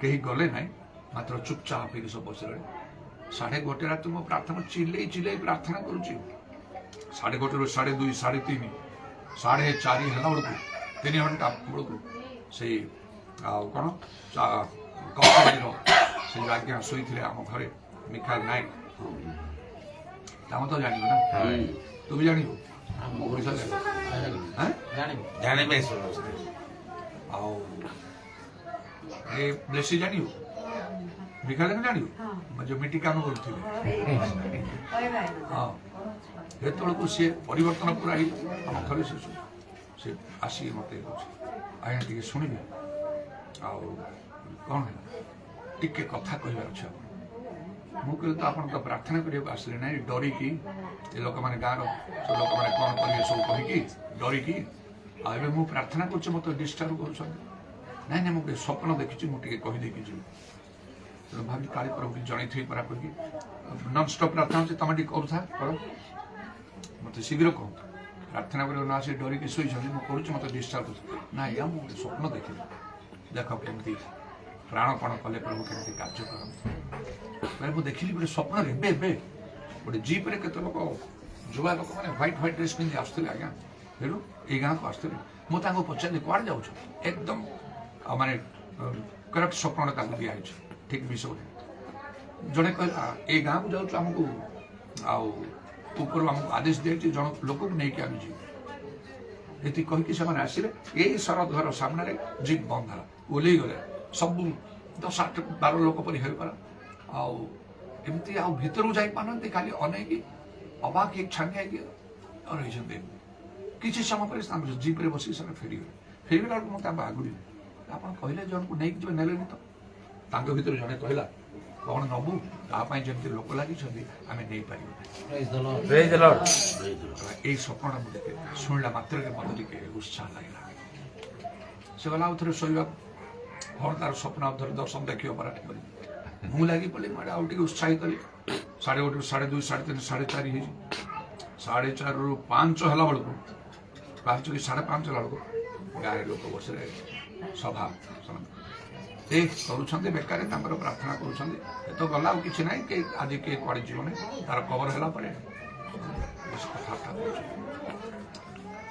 କେହି ଗଲେ ନାହିଁ, ମାତ୍ର ଚୁପଚାପ ହେଇକି ସବୁ ବସିଲେ। 1:30 ରାତି ମୁଁ ପ୍ରାର୍ଥନା ଚିଲେଇ ଚିଲେଇ ପ୍ରାର୍ଥନା କରୁଛି। 1:30ରୁ 2:30, 3:30, 4:30 ହେଲା ବେଳକୁ 3 ଘଣ୍ଟା ବେଳକୁ ସେଇ ଆଉ କ'ଣ କମ୍ପାନୀର ସେଇ ଆଜ୍ଞା ଶୋଇଥିଲେ ଆମ ଘରେ, ମିଖାଲ ନାୟକ। ତାମ ତ ଜାଣିବୁ ନା, ତୁ ବି ଜାଣିବୁ, ଜାଣିବେ ଆଉ ଏ ବ୍ଲେସି ଜାଣିବୁ, ମିଖାଲ ଜାଣିବୁ, ଯୋଉ ମିଟି କାମ କରୁଥିଲେ। ହଁ, ସେତେବେଳକୁ ସିଏ ପରିବର୍ତ୍ତନ ପୁରା ହେଇ ଆମ ଘରେ ସେ ଆସିକି ମୋତେ କହୁଛି, ଆଜ୍ଞା ଟିକେ ଶୁଣିବେ, ଆଉ କ'ଣ ହେଲା, ଟିକେ କଥା କହିବାର ଅଛି ଆପଣ। ମୁଁ କହିଲି ତ ଆପଣ ତ ପ୍ରାର୍ଥନା କରିବାକୁ ଆସିଲେ ନାହିଁ, ଡରିକି ଏ ଲୋକମାନେ ଗାଁର ସବୁ ଲୋକମାନେ କ'ଣ କରିବେ ସବୁ କହିକି ଡରିକି, ଆଉ ଏବେ ମୁଁ ପ୍ରାର୍ଥନା କରୁଛି ମୋତେ ଡିଷ୍ଟର୍ବ କରୁଛନ୍ତି। ନାଇଁ ନାଇଁ, ମୁଁ ଗୋଟେ ସ୍ୱପ୍ନ ଦେଖିଛି, ମୁଁ ଟିକେ କହିଦେଇକି ଯିବି। ତେଣୁ ଭାବିଲି କାଳି ପ୍ରଭୁ ଜଣେଇଥିବି ପରା କହିକି ନନ୍ଷ୍ଟପ୍ ପ୍ରାର୍ଥନା ହେଉଛି, ତମେ ଟିକେ କରୁଥା, କର, ମୋତେ ଶୀଘ୍ର କହନ୍ତୁ। ପ୍ରାର୍ଥନା କରିବାକୁ ନ ଆସି ଡରିକି ଶୋଇଛନ୍ତି, ମୁଁ କରୁଛି, ମୋତେ ଡିଷ୍ଟର୍ବ କରୁଛି। ନା ଆଜ୍ଞା, ମୁଁ ଗୋଟେ ସ୍ୱପ୍ନ ଦେଖିଲି, ଦେଖ କେମିତି ପ୍ରାଣପଣ କଲେ ପ୍ରଭୁ କେମିତି କାର୍ଯ୍ୟ କରନ୍ତି। ମୁଁ ଦେଖିଲି ଗୋଟେ ସ୍ୱପ୍ନରେ ଏବେ ଗୋଟେ ଜିପ୍ରେ କେତେ ଲୋକ, ଯୁବା ଲୋକମାନେ ହ୍ୱାଇଟ୍ ଡ୍ରେସ୍ ପିନ୍ଧି ଆସୁଥିଲେ ଆଜ୍ଞା, ସେଠୁ ଏଇ ଗାଁକୁ ଆସୁଥିଲେ। ମୁଁ ତାଙ୍କୁ ପଚାରିଲି କୁଆଡ଼େ ଯାଉଛ, ଏକଦମ ମାନେ କରେକ୍ଟ ସ୍ୱପ୍ନଟା ତାଙ୍କୁ ଦିଆହେଇଛି, ଠିକ୍ ବିଷୟରେ। ଜଣେ କହିଲା ଏଇ ଗାଁକୁ ଯାଉଛୁ, ଆମକୁ ଆଉ ଉପରୁ ଆମକୁ ଆଦେଶ ଦିଆଯାଇଛି, ଜଣ ଲୋକକୁ ନେଇକି ଆମେ ଯିବୁ। ଏତିକି କହିକି ସେମାନେ ଆସିଲେ। ଏଇ ଶରଦ ଘର ସାମ୍ନାରେ ଜିପ୍ ବନ୍ଦ ହେଲା, ଓହ୍ଲେଇ ଗଲେ ସବୁ 10-12 ଲୋକ ପରି ହେଇଗଲା। ଆଉ ଏମିତି ଆଉ ଭିତରକୁ ଯାଇପାରୁନାହାନ୍ତି, ଖାଲି ଅନେଇକି ଅବାକ ହେଇକି ଛାନିଆ ହେଇକି ରହିଛନ୍ତି। କିଛି ସମୟ ପରେ ତାଙ୍କ ଜିପ୍ରେ ବସିକି ସେମାନେ ଫେରିଗଲା ବେଳକୁ ମୁଁ ତାଙ୍କୁ ଆଗୁଡ଼ି, ଆପଣ କହିଲେ ଜଣକୁ ନେଇକି ଯିବେ, ନେଲେନି ତ। ତାଙ୍କ ଭିତରେ ଜଣେ କହିଲା, କ'ଣ ନବୁ, ତା ପାଇଁ ଯେମିତି ଲୋକ ଲାଗିଛନ୍ତି ଆମେ ନେଇପାରିବୁ ନାହିଁ। ଏଇ ସ୍ୱପ୍ନଟା ମୁଁ ଟିକେ ଶୁଣିଲା ମାତ୍ରକେ ମୋତେ ଟିକେ ଉତ୍ସାହ ଲାଗିଲା। ସେ ଗଲା ଆଉ ଥରେ ଶୋଇବାକୁ, କ'ଣ ତାର ସ୍ୱପ୍ନ ଆଉ ଥରେ ଦର୍ଶନ ଦେଖିବ ପରା ଠିକ୍ କରି। ମୁଁ ଲାଗି ପଡ଼ିଲି, ମୁଁ ଆଉ ଟିକେ ଉତ୍ସାହିତ ହେଲି। 1:30, 2:30, 3:30, 4:30 ହେଇଛି। 4:30ରୁ 5 ହେଲା ବେଳକୁ, 5 କି 5:30 ହେଲା ବେଳକୁ ଗାଁରେ ଲୋକ ବସିଲେ, ସଭା ଏ କରୁଛନ୍ତି ବେକାରେ, ତାଙ୍କର ପ୍ରାର୍ଥନା କରୁଛନ୍ତି। ଏ ତ ଗଲା, ଆଉ କିଛି ନାହିଁ, କେହି ଆଜି କିଏ କୁଆଡ଼େ ଯିବନି। ତାର ଖବର ହେଲା ପରେ କଥାବାର୍ତ୍ତା କରୁଛନ୍ତି।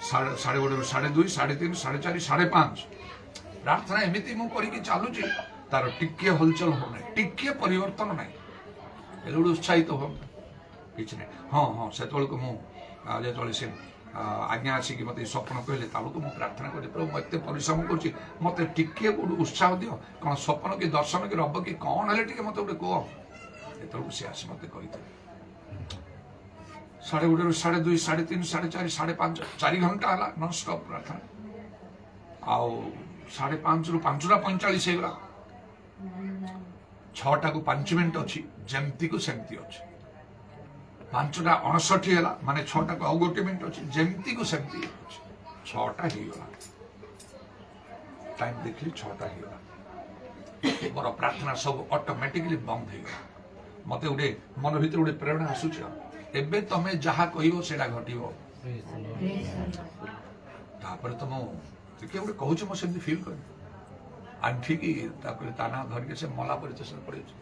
1:30ରୁ 2:30, 3:30, 4:30, 5:30 ପ୍ରାର୍ଥନା ଏମିତି ମୁଁ କରିକି ଚାଲୁଛି, ତାର ଟିକିଏ ହଲଚଲ ହଉନାହିଁ, ଟିକିଏ ପରିବର୍ତ୍ତନ ନାହିଁ। ହେଲେ ଗୋଟେ ଉତ୍ସାହିତ ହୁଅନ୍ତା, କିଛି ନାହିଁ। ହଁ, ସେତେବେଳକୁ ମୁଁ ଯେତେବେଳେ ସେ ଆଜ୍ଞା ଆସିକି ମୋତେ ସ୍ୱପ୍ନ କହିଲେ, ତା ବେଳକୁ ମୁଁ ପ୍ରାର୍ଥନା କଲି, ପ୍ରଭୁ ମୁଁ ଏତେ ପରିଶ୍ରମ କରୁଛି, ମୋତେ ଟିକିଏ ଗୋଟେ ଉତ୍ସାହ ଦିଅ, କ'ଣ ସ୍ୱପ୍ନ କି ଦର୍ଶନ କି ରବ କି କ'ଣ ହେଲେ ଟିକେ ମୋତେ ଗୋଟେ କୁହ। ସେତେବେଳକୁ ସେ ଆସି ମୋତେ କହିଥିଲେ। 1:30ରୁ 2:30, 3:30, 4:30, 5:30, 4 ଘଣ୍ଟା ହେଲା ନନ୍ଷ୍ଟପ୍ ପ୍ରାର୍ଥନା। ଆଉ 5:30ରୁ 5:45 ହେଇଗଲା। 6ଟାକୁ 5 ମିନିଟ୍ ଅଛି, ଯେମିତିକୁ ସେମିତି ଅଛି। 5:59 ହେଲା, ମାନେ 6ଟାକୁ ଆଉ 1 ମିନିଟ୍ ଅଛି, ଯେମିତିକୁ ସେମିତି ଅଛି। 6ଟା ହେଇଗଲା, ଟାଇମ୍ ଦେଖିଲି 6ଟା ହେଇଗଲା। ମୋର ପ୍ରାର୍ଥନା ସବୁ ଅଟୋମେଟିକଲି ବନ୍ଦ ହେଇଗଲା। ମତେ ଗୋଟେ ମନ ଭିତରେ ଗୋଟେ ପ୍ରେରଣା ଆସୁଛି, ଏବେ ତମେ ଯାହା କହିବ ସେଇଟା ଘଟିବ। ତାପରେ ତ ମୁଁ ଟିକେ ଗୋଟେ କହୁଛି, ମୁଁ ସେମିତି ଫିଲ୍ କଲି। ଆଣ୍ଠିକି ତାପରେ ତା ନାଁ ଧରିକି ସେ ମଲା ପରିଚୟ ପଡିଛି।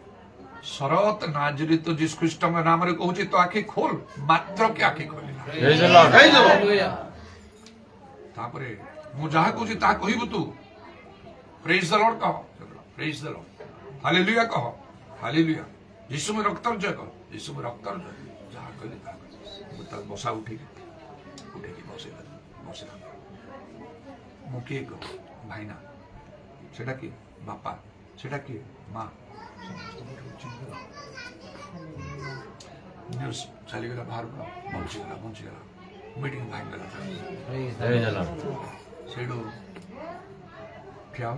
ଶରତ ନାଜରିତ ଯୀଶୁ ଖ୍ରୀଷ୍ଟଙ୍କ ନାମରେ କହୁଛି, ତ ଆଖି ଖୋଲ, ମାତ୍ର କି ଆଖି ଖୋଲିଲା। ତାପରେ ମୁଁ ଯାହା କହୁଛି ତାହା କହିବୁ ତୁ। ପ୍ରେଜ୍ ଦ ଲର୍ଡ କହ, ପ୍ରେଜ୍ ଦ ଲର୍ଡ, ହାଲେଲୁୟା କହ, ହାଲେଲୁୟା। ଯୀଶୁ ମୋ ରକ୍ତର ଜୟ କହ, ଯୀଶୁ ମୋ ରକ୍ତର ଜୟ। ଯାହା କହିଲି ତାହା ମୁଁ ତାକୁ ବସା ଉଠେଇକି ବସିଲା। ମୁଁ କିଏ କହ, ଭାଇନା, ସେଟା କିଏ, ବାପା, ସେଟା କିଏ, ମା, ସମସ୍ତଙ୍କୁ ଚିହ୍ନିଗଲା। ନ୍ୟୁଜ୍ ଚାଲିଗଲା ବାହାରକୁ ବଞ୍ଚିଗଲା ମିଟିଂ ଭାଙ୍ଗିଗଲା Praise the Lord. ସେଇଠୁ ଠିଆ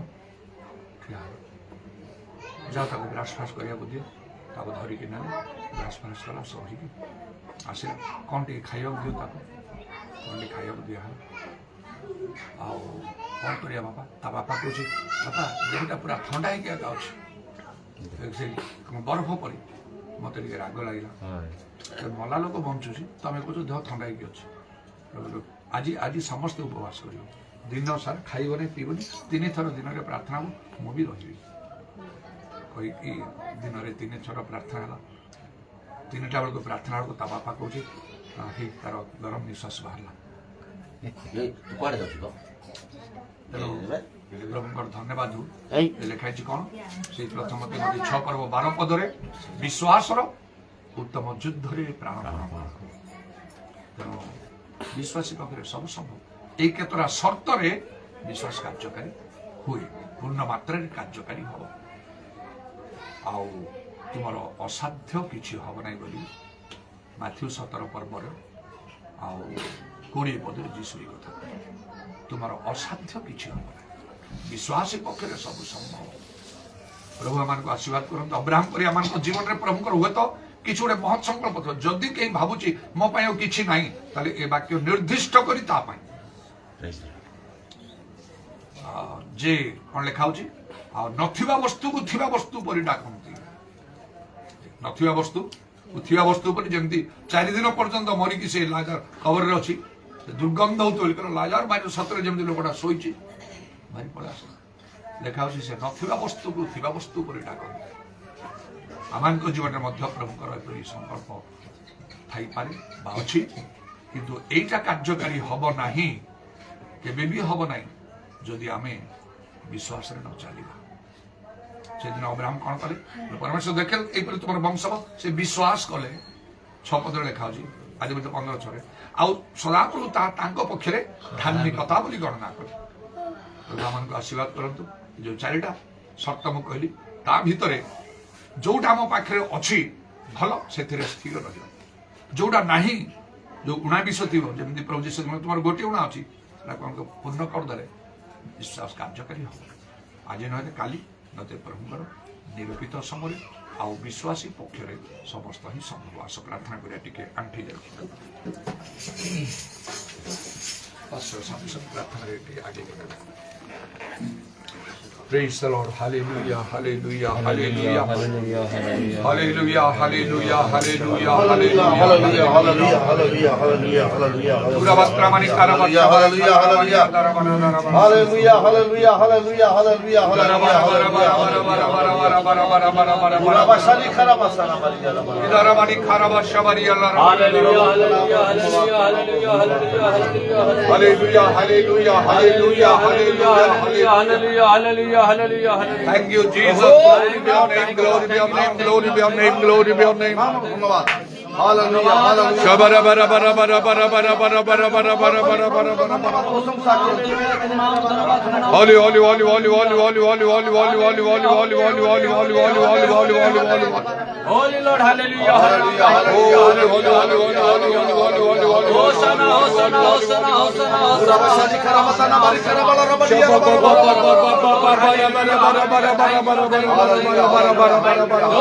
ଯାଅ ତାକୁ ବ୍ରାସ୍ ଫ୍ରାସ୍ କରିବାକୁ ଦିଅ ତାକୁ ଧରିକି ନେଲେ ବ୍ରାସ୍ ଫ୍ରାସ୍ କଲା ସହିକି ଆସିଲା କ'ଣ ଟିକେ ଖାଇବାକୁ ଦିଅ ତାକୁ କ'ଣ ଟିକେ ଖାଇବାକୁ ଦିଆହେଲା ଆଉ କ'ଣ କରିବା ବାପା ତା ବାପା କହୁଛି ବାପା ଦେହଟା ପୁରା ଥଣ୍ଡା ହେଇକି ଏକା ଅଛି ସେ ବରଫ ପରି ମୋତେ ଟିକେ ରାଗ ଲାଗିଲା ମଲା ଲୋକ ବଞ୍ଚୁଛି ତମେ କହୁଛ ଦେହ ଥଣ୍ଡା ହେଇକି ଅଛି ଆଜି ସମସ୍ତେ ଉପବାସ କରିବ ଦିନ ସାରା ଖାଇବନି ପିଇବନି 3 ଥର ଦିନରେ ପ୍ରାର୍ଥନା ହବ ମୁଁ ବି ରହିବି କହିକି ଦିନରେ 3 ଥର ପ୍ରାର୍ଥନା ହେଲା 3ଟା ବେଳକୁ ପ୍ରାର୍ଥନା ବେଳକୁ ତା ବାପା କହୁଛି ତାର ଗରମ ନିଶ୍ୱାସ ବାହାରିଲା କୁଆଡ଼େ ଯାଉଛୁ ତ ତେଣୁ ପ୍ରଭୁଙ୍କର ଧନ୍ୟବାଦ ଏଇ ଲେଖା ହେଇଛି କ'ଣ ସେଇ ପ୍ରଥମ 6 ପର୍ବ 12 ପଦରେ ବିଶ୍ୱାସର ଉତ୍ତମ ଯୁଦ୍ଧରେ ପ୍ରାଣପଣ ତେଣୁ ବିଶ୍ୱାସୀ ପାଖରେ ସବୁ ସମ୍ଭବ এই କେତେଟା ସର୍ତ୍ତରେ ବିଶ୍ୱାସ କାର୍ଯ୍ୟକାରୀ ହୁଏ ପୂର୍ଣ୍ଣ ମାତ୍ରାରେ କାର୍ଯ୍ୟକାରୀ ହବ ଆଉ ତୁମର ଅସାଧ୍ୟ କିଛି ହବ ନାହିଁ ବୋଲି ମାଥ୍ୟୁ 17 ପର୍ବରେ ଆଉ 20 ପଦରେ ଯୀଶୁ ଏହି କଥା ତୁମର ଅସାଧ୍ୟ କିଛି ହବ ନାହିଁ ବିଶ୍ୱାସୀ ପକ୍ଷରେ ସବୁ ସମ୍ଭବ ପ୍ରଭୁ ଆମମାନଙ୍କୁ ଆଶୀର୍ବାଦ କରନ୍ତୁ ଅବ୍ରାହମ ପରି ଆମମାନଙ୍କ ଜୀବନରେ ପ୍ରଭୁଙ୍କର ହୁଏତ କିଛି ଗୋଟେ ମହତ୍ ସଂକଳ୍ପ ଥିବ ଯଦି କେହି ଭାବୁଛି ମୋ ପାଇଁ ଆଉ କିଛି ନାହିଁ ତାହେଲେ ଏ ବାକ୍ୟ ନିର୍ଦ୍ଦିଷ୍ଟ କରି ତା ପାଇଁ ଯେ କ'ଣ ଲେଖା ହଉଛି ଆଉ ନଥିବା ବସ୍ତୁକୁ ଥିବା ବସ୍ତୁ ପରି ଡାକନ୍ତି ନଥିବା ବସ୍ତୁ ଥିବା ବସ୍ତୁ ପରି ଯେମିତି 4 ଦିନ ପର୍ଯ୍ୟନ୍ତ ମରିକି ସେ ଲାଜାର କବରରେ ଅଛି ଦୁର୍ଗନ୍ଧ ହଉଥିବ କାରଣ ଲାଜାର ବାୟୁ ସତରେ ଯେମିତି ଲୋକଟା ଶୋଇଛି ଭାରି ପଳେଇ ଆସ ଲେଖା ହଉଛି ସେ ନଥିବା ବସ୍ତୁକୁ ଥିବା ବସ୍ତୁ ପରି ଡାକନ୍ତି ଆମମାନଙ୍କ ଜୀବନରେ ମଧ୍ୟ ପ୍ରଭୁଙ୍କର ଏପରି ସଂକଳ୍ପ ଥାଇପାରେ ବା ଅଛି କିନ୍ତୁ ଏଇଟା କାର୍ଯ୍ୟକାରୀ ହବ ନାହିଁ କେବେ ବି ହବ ନାହିଁ ଯଦି ଆମେ ବିଶ୍ୱାସରେ ନ ଚାଲିବା ସେଦିନ ଅବ୍ରାହମ କ'ଣ କଲେ ପରମେଶ୍ୱର ଦେଖିଲେ ଏଇପରି ତୁମର ବଂଶ ସେ ବିଶ୍ୱାସ କଲେ 6 ପଦରେ ଲେଖା ହଉଛି ଆଜି ମଧ୍ୟ 15 ଆଉ ସଦାବେଳେ ତାଙ୍କ ପକ୍ଷରେ ଧାର୍ମିକତା ବୋଲି ଗଣନା କଲେ ଆମମାନଙ୍କୁ ଆଶୀର୍ବାଦ କରନ୍ତୁ ଯୋଉ 4ଟା ସର୍ତ୍ତ ମୁଁ କହିଲି ତା ଭିତରେ ଯୋଉଟା ଆମ ପାଖରେ ଅଛି ଭଲ ସେଥିରେ ସ୍ଥିର ରହିବ ଯୋଉଟା ନାହିଁ ଯୋଉ ଉଣାବିଷ ଥିବ ଯେମିତି ପ୍ରଭୁ ଯୀଶୁ ତୁମର ଗୋଟିଏ ଉଣା ଅଛି ସେଟାକୁ ପୂର୍ଣ୍ଣ କରିଦେଲେ ବିଶ୍ୱାସ କାର୍ଯ୍ୟକାରୀ ହବ ଆଜି ନହେଲେ କାଲି ନହେଲେ ପ୍ରଭୁଙ୍କର ନିରୂପିତ ସମୟରେ ଆଉ ବିଶ୍ୱାସୀ ପକ୍ଷରେ ସମସ୍ତ ହିଁ ସମ୍ଭବ ଆସ ପ୍ରାର୍ଥନା କରିବା ଟିକେ ଆଣ୍ଠି ଯାଉଛି ପ୍ରାର୍ଥନାରେ ଟିକେ ଆଗେଇ Praise the Lord. Hallelujah, hallelujah, hallelujah. Hallelujah, hallelujah, hallelujah, hallelujah, hallelujah, hallelujah. Pura Vatramani Karavasha. Hallelujah, hallelujah. Hallelujah, hallelujah, hallelujah, hallelujah, hallelujah. Pura Vasani Karavasana Maria. Idaramani Karavasha Maria. Hallelujah, hallelujah, hallelujah, hallelujah, hallelujah, hallelujah, hallelujah, hallelujah, hallelujah. Hallelujah, hallelujah. Thank you, Jesus. Glory be your name, glory be your name, glory be your name, glory be your name. Hallelujah, hallelujah. Shabara bara bara bara bara bara bara bara bara bara bara bara bara. Holy, holy, holy, holy, holy, holy, holy, holy, holy, holy, holy, holy, holy, holy, holy, holy, holy, holy, holy, holy. Holy Lord, hallelujah, hallelujah, hallelujah. Holy, holy, holy, holy, holy, holy, holy, holy, holy. Hosanna, Hosanna, Hosanna, Hosanna, Hosanna. Karamatana bari karabala rabadiya. Oh,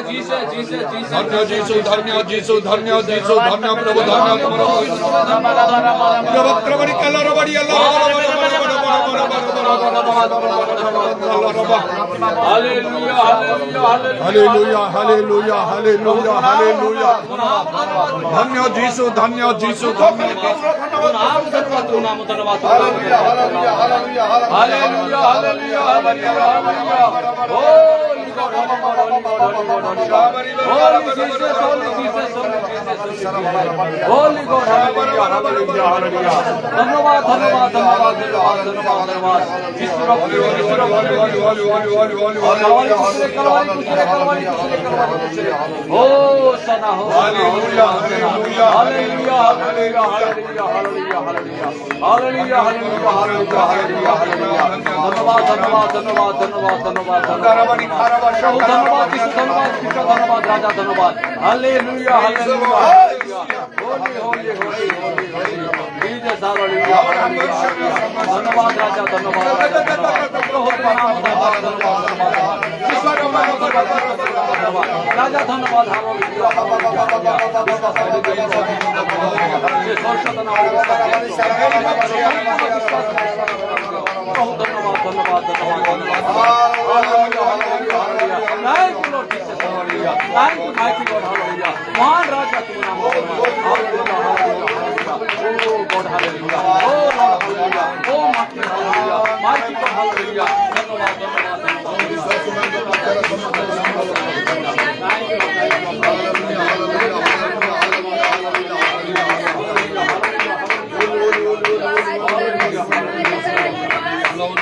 Jesus, Jesus, Jesus. Jesus, धन्य जीसु धन्य जीसु धन्य प्रभु धन्य तुम्हारा प्रभु कलर बड़ी अल्लाह hallelujah hallelujah hallelujah hallelujah hallelujah धन्य जीसु धन्य जीसु धन्य hallelujah hallelujah hallelujah hallelujah Holy God, hallelujah, hallelujah, hallelujah. धन्यवाद, धन्यवाद, धन्यवाद, धन्यवाद, धन्यवाद, धन्यवाद. Oh, Sana, hallelujah, hallelujah, hallelujah, hallelujah, hallelujah, hallelujah, hallelujah, hallelujah, hallelujah, hallelujah. धन्यवाद, धन्यवाद, धन्यवाद, धन्यवाद, धन्यवाद, धन्यवाद. ধন্যবাদ কৃষ্ণ ধন্যবাদ রাজা ধন্যবাদ hallelujah hallelujah hallelujah holy holy holy holy holy Jesus hallelujah ধন্যবাদ রাজা ধন্যবাদ রাজা ধন্যবাদ প্রভু তোমার নাম ধন্যবাদ ধন্যবাদ ধন্যবাদ কৃষ্ণ ধন্যবাদ ধন্যবাদ রাজা ধন্যবাদ হালেলুয়া যে সর্বশত নাম প্রভু ধন্যবাদ ধন্যবাদ ধন্যবাদ Thank you, Lord Jesus. Hallelujah. Thank you, mighty God. Hallelujah. Mahan Raja, tu naam hallelujah. Oh God, hallelujah. Oh Lord, hallelujah. Oh mighty hallelujah. Mighty God, hallelujah.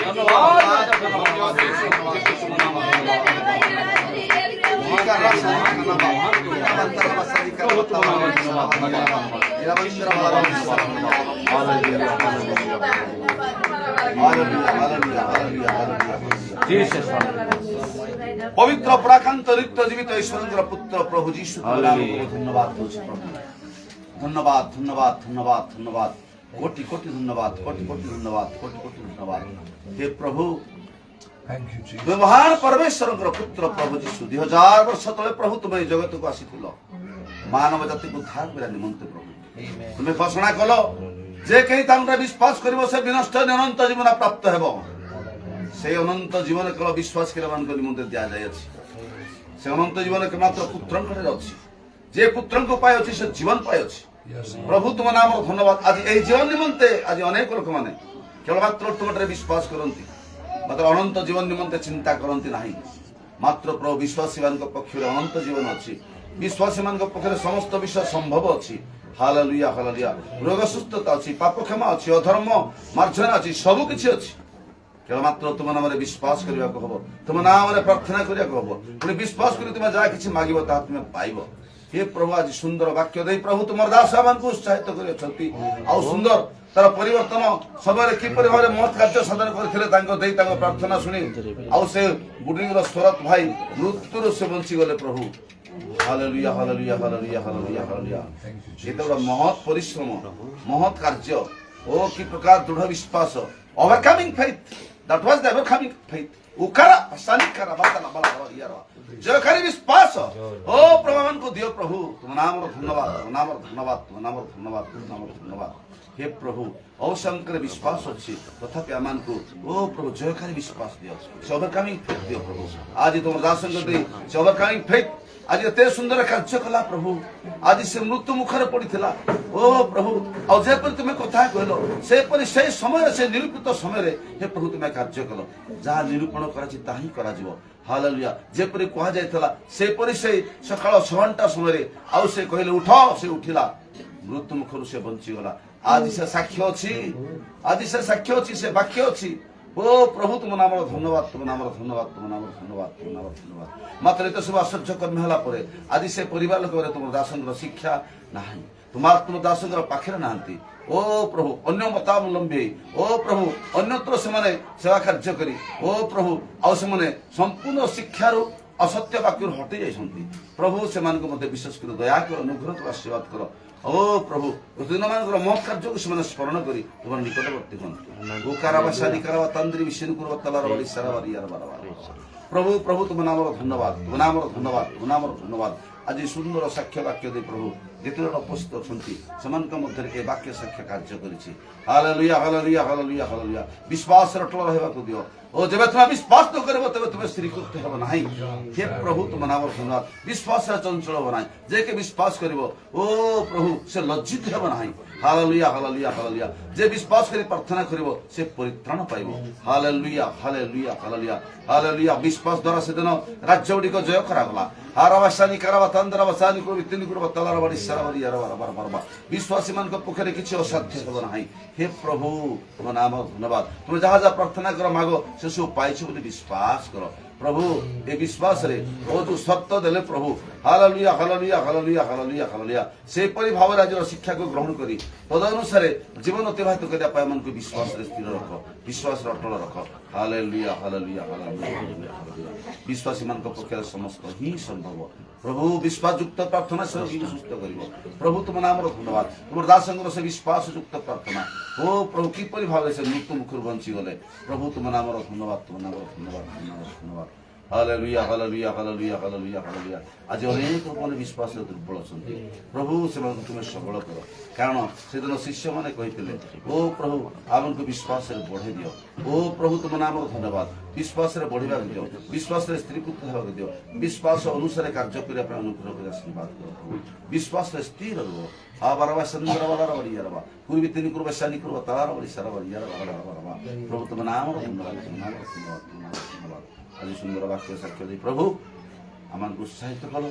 धन्यवाद धन्यवाद Jesus. পবিত্র প্রাকান্ত ঋক্ত জীবিত ঈশ্বরের পুত্র প্রভু যীশু ধন্যবাদ বলছি প্রভু ধন্যবাদ ধন্যবাদ ধন্যবাদ ধন্যবাদ কোটি কোটি ধন্যবাদ কোটি কোটি ধন্যবাদ কোটি কোটি ধন্যবাদ হে প্রভু ব্যবহার পরমেশ্বরଙ୍କର পুତ୍ର ପ୍ରଭୁ ଯୀଶୁ 2000 ବର୍ଷ ତଳେ ପ୍ରଭୁ ତୁମେ ଏ ଜଗତକୁ ଆସିଥିଲ ମାନବ ଜାତିକୁ ଉଦ୍ଧାର କରିବା ନିମନ୍ତେ ପ୍ରଭୁ ତୁମେ ଘୋଷଣା କଲ ଯେ କେହି ତାଙ୍କର ବିଶ୍ୱାସ କରିବ ସେ ବିନଷ୍ଟ ଅନନ୍ତ ଜୀବନ ପ୍ରାପ୍ତ ହେବ সেই অনন্ত জীবন কেবল বিশ্বাসীর নিমন্তে দিয়াযাইଅଛି ସେ ଅନନ୍ତ ଜୀବନ ମାତ୍ର ପୁତ୍ରଙ୍କଠାରେ ଅଛି ଯେ ପୁତ୍ରଙ୍କ ପାଇଁ ଅଛି ସେ ଜୀବନ ପାଇଁ ଅଛି ପ୍ରଭୁ ତୁମ ନାମର ଧନ୍ୟବାଦ ଆଜି ଏହି ଜୀବନ ନିମନ୍ତେ ଆଜି ଅନେକ ଲୋକମାନେ କେବଳ ମାତ୍ର ତୁମଠାରେ ବିଶ୍ୱାସ କରନ୍ତି ମାତ୍ର ଅନନ୍ତ ଜୀବନ ନିମନ୍ତେ ଚିନ୍ତା କରନ୍ତି ନାହିଁ ମାତ୍ର ପ୍ରଭୁ ବିଶ୍ୱାସୀମାନଙ୍କ ପକ୍ଷରେ ଅନନ୍ତ ଜୀବନ ଅଛି ବିଶ୍ୱାସୀମାନଙ୍କ ପକ୍ଷରେ ସମସ୍ତ ବିଷୟ ସମ୍ଭବ ଅଛି ହାଲେଲୁୟା ହାଲେଲୁୟା ରୋଗ ସୁସ୍ଥତା ଅଛି ପାପ କ୍ଷମା ଅଛି ଅଧର୍ମ ମାର୍ଜନା ଅଛି ସବୁ କିଛି ଅଛି কেবল মাত্র তোমার নামে বিশ্বাস করিବାକୁ হব তোমার নামে প্রার্থনা করিବାକୁ হব পুଣି বিশ্বাস କରି তুমি যাহা କିଛି ମାଗିବ ତାହା তুমি ପାଇବ हे प्रभु आज सुंदर वाक्य देई प्रभु तुमर दास आमको उत्साहित करियछंती आ सुंदर तार परिवर्तन समय किपरि भाबरे मत कार्य साधन करथिले तांको देई तांको प्रार्थना सुनी आ से बुढीर स्वरत भाई मृत्युर से बंची गले प्रभु hallelujah hallelujah hallelujah hallelujah hallelujah एतो महत् परिश्रम महत् कार्य ओ कि प्रकार दृढ़ विश्वास overcoming faith that was the overcoming faith ukara sanikara batala bala yara जयकारी विश्वास ओ प्रभुमान को दियो प्रभु तुम नाम धन्यवाद नाम धन्यवाद नाम धन्यवाद नाम धन्यवाद हे प्रभु अवशंकर विश्वास अच्छी तथापि आमान को ओ प्रभु जयकारी विश्वास दियो ओवरकमिंग फेथ दियो प्रभु आज तुम दासन को दे ओवरकमिंग फेथ आज एते सुंदर कार्य कला प्रभु आज से मृत्यु मुखर पड़िथिला ओ प्रभु आ जेपर तुमे कथा कहलो से परि से समय से निरूपित समय रे हे प्रभु तुमे कार्य कलो जा निरूपण कराची ताही करा जीवो हालेलुया जेपरि कहा जायतला से परि से सकाळ 6 घंटा समय रे आ से कहले उठो से उठिला मृत्यु मुखर से बंची गला आज से साक्ष्य अछि आज से साक्ष्य अछि से वाक्य अछि ओ प्रभु तुम नाम धन्यवाद तुम नाम धन्यवाद तुम नाम धन्यवाद तुम नाम धन्यवाद मात्र एत सब आश्चर्य कर्म होला परे आज से परिवार लोक तुम दासंकर शिक्षा नाही तुम दासंकर पाखरे नांती ओ प्रभु अन्य मतावलंबी ओ प्रभु अन्यत्र से माने सेवा कार्य करी ओ प्रभु आ से माने संपूर्ण शिक्षारु असत्य वाक्य हटि जाइछंती प्रभु से मान को मते विशेष कर दया कर अनुग्रह कर आशीर्वाद कर ओ प्रभु दिन मानकर मत कार्य को से स्मरण करी तुम निकटवर्ती हन उकारावासा निकारावा तंद्री विषय कुरव तलार बड़ी सारावारी यार बारबार प्रभु प्रभु तुम नाम धन्यवाद तुम नाम धन्यवाद तुम नाम धन्यवाद आज सुंदर साक्ष्य वाक्य दे प्रभु जेते उपस्थित अछंती समान का मध्य ए वाक्य साक्ष्य कार्य करिछि हालेलुया हालेलुया हालेलुया हालेलुया विश्वास रटल रहबा को दियो ओ जबे तुम विश्वास न करबो तबे तुम स्त्री कृत्य हेबो नाही हे प्रभु तुम नाम धन्यवाद विश्वास चंचल हो नाही जे के विश्वास करबो ओ प्रभु से लज्जित हेबो नाही हालेलुया हालेलुया हालेलुया जे विश्वास करी प्रार्थना करबो से परित्राण पाइबो हालेलुया हालेलुया हालेलुया हालेलुया विश्वास द्वारा से दिन राज्य गुडी को जय करा गला हारावासानी करावा तंद्रावासानी को वितिनी को तलार बड़ी सारावारी यार बार विश्वासी मान को पोखरे किछि असाध्य हेबो नाही हे प्रभु तुम नाम धन्यवाद तुम जहा जा प्रार्थना कर मागो से सब पाइछ बोली विश्वास करो प्रभु ए विश्वास रे ओ जो सत्य देले प्रभु hallelujah hallelujah hallelujah hallelujah hallelujah से परि भाव आज शिक्षा को ग्रहण करी तदनुसार जीवन अतिबाहित करने मन को विश्वास रे स्थिर रख विश्वास रे अटल रख हालेलुया हालेलुया हालेलुया विश्वासी मान पक्ष समस्त ही संभव प्रभु विश्वास युक्त प्रार्थना से सुस्थ कर प्रभु तुम नाम धन्यवाद तुम दासंगर से विश्वास युक्त प्रार्थना ओ प्रभु किपरि भाव से मृत्यु मुखर बंची गले प्रभु तुम नाम धन्यवाद तुम नाम धन्यवाद धन्यवाद hallelujah hallelujah hallelujah hallelujah hallelujah आज अनेक लोक विश्वास दुर्बल अछंती प्रभु से तुम सबल कर कारण से दिन शिष्य माने कहितले ओ प्रभु आमन को विश्वास रे बढ़े दियो ओ प्रभु तुम नाम धन्यवाद विश्वास रे बढ़िबा दियो विश्वास रे स्त्रीपुत्र हेबा दियो विश्वास अनुसार कार्य करिया पे अनुग्रह कर आशीर्वाद करो विश्वास रे स्थिर रहो आ बरवा संदर वाला बड़ी यारवा पूर्वी तीन कुरबा शानी कुरबा तारा बड़ी सारा बड़ी यारवा प्रभु तुम नाम धन्यवाद धन्यवाद आज सुंदर वाक्य साक्ष्य दे प्रभु आमान को उत्साहित कल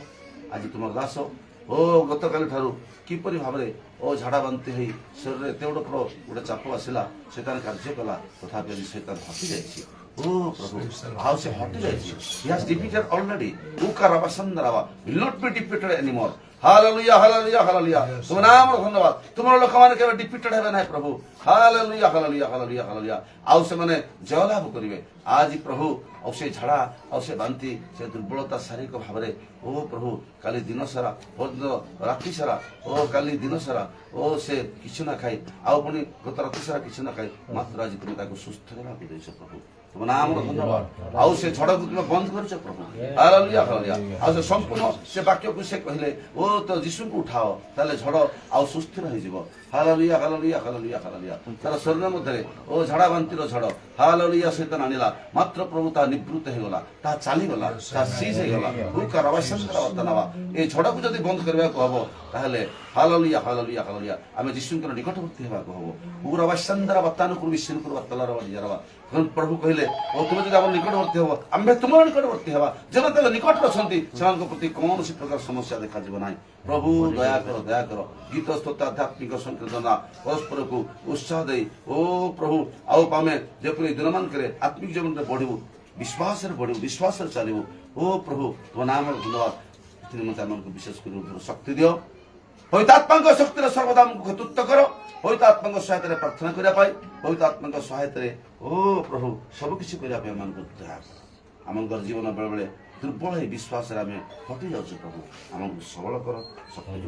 आज तुम दास ओ गतकाल ठारू किपरि भाबरे ओ झाड़ा बांति होई शरीर एते बड़ गोटे चाप आसिला सेतान कार्य कला तथापि आज सेतान हटि जाइछि ओ प्रभु हाउ से हटि जाइछि ही हैज डिफीटेड ऑलरेडी उकारवासंदरावा will not be defeated anymore hallelujah hallelujah hallelujah तुम नाम धन्यवाद तुम लोक माने केबे डिफीटेड हेबे नै प्रभु हालेलुया हालेलुया हालेलुया हालेलुया आउ से माने जय लाभ करिवे आज प्रभु औ से झड़ा औ से बांति से दुर्बलता शारीरिक भावरे ओ प्रभु काली दिन सारा राति सारा ओ काली दिन सारा ओ से किछु ना खाई आउ पुनी गत राति सारा किछु ना खाई मात्र आज तुम ताको सुस्थ करा देइछ प्रभु तुम नाम धन्यवाद आउ से झड़ा को तुम बंद करछ प्रभु हालेलुया हालेलुया आउ से संपूर्ण से वाक्य को से कहले ओ तो यीशु को उठाओ ताले झड़ आउ सुस्थ रहि जिवो हालेलुया हालेलुया हालेलुया हालेलुया तार शरीर मध्ये ओ झड़ा बांतिर झड़ हालेलुया शैतान आनिला मात्र प्रभु ता निवृत्त हे गला ता चाली गला ता सीज हे गला उकार अवश्यंतर वतनवा ए झड़ा को जदी बंद करबा को हबो ताहले हालेलुया हालेलुया हालेलुया आमे यीशु के निकटवर्ती हेबा को हबो उकार अवश्यंतर वतन को विश्व को वतलार बलियारवा प्रभु कहले ओ तुम जदी हम निकटवर्ती हबो आमे तुम निकटवर्ती हेबा जन तले निकट रसंती सेमान को प्रति कौन सी प्रकार समस्या देखा जीव नाही प्रभु दया करो गीत स्तोत्र आध्यात्मिक संकीर्तना परस्पर को उत्साह दे ओ प्रभु आउ पामे जेपरि दिनमान करे आत्मिक जीवन रे बढ़िबो विश्वास रे बढ़िबो विश्वास रे चलिबो ओ प्रभु तो नाम धन्यवाद इतने मत हमन को विशेष कर शक्ति दियो पवित्रात्मा शक्ति रे सर्वदा हमको खतुत्व करो पवित्रात्मा सहायता रे प्रार्थना करिया पाई पवित्रात्मा सहायता रे ओ प्रभु सब किछि करिया पाई हमन को हमन जीवन बेले बेले दुर्बल है विश्वास हटि जाऊँ प्रभु आमको सबल कर शक्ति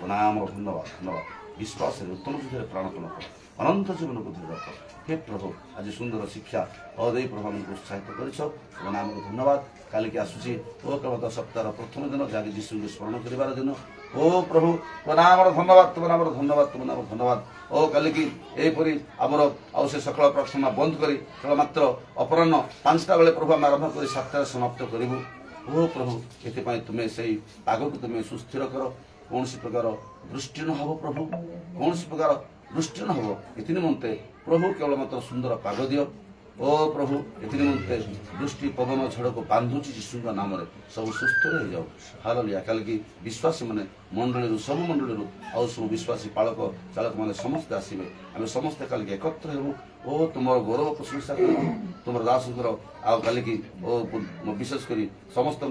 नाम धन्यवाद धन्यवाद विश्वास उत्तम युद्ध प्राणपण कर अनंत जीवन को दृढ़ रख हे प्रभु आज सुंदर शिक्षा अदय प्रभु आमको उत्साहित कर नाम धन्यवाद काली की आसूसी ओ केवल सप्ताह प्रथम दिन जहाँकि यीशु को स्मरण कर दिन ओ प्रभु तो नाम धन्यवाद तुम नाम धन्यवाद तुम नाम धन्यवाद ओ काली की एपरी आमर आउ से सकल प्रार्थना बंद करी केवल मात्र अपराह्न 5टा बेले प्रभु आम आरंभ कर 7टार समाप्त करूँ ओ प्रभु ये तुम्हें से पाग को तुम्हें सुस्थिर कर कौन प्रकार दृष्टि न हो प्रभु कौन प्रकार दृष्टि न हो ये निमंते प्रभु केवल मात्र सुंदर पाग दियो ओ प्रभु ये निमंते दृष्टि पवन झड़ को बांधुची यीशु नाम सब सुस्थ रही जाओ हालेलुया कल की विश्वासी माने मंडली सब मंडली आउ सब विश्वासी पालक चालक माने समस्त आसवे आम समस्त कल की एकत्र हेबू ओ तुम गौरव प्रशंसा कर तुम दासंकर आउ कल की ओ विशेषकर समस्त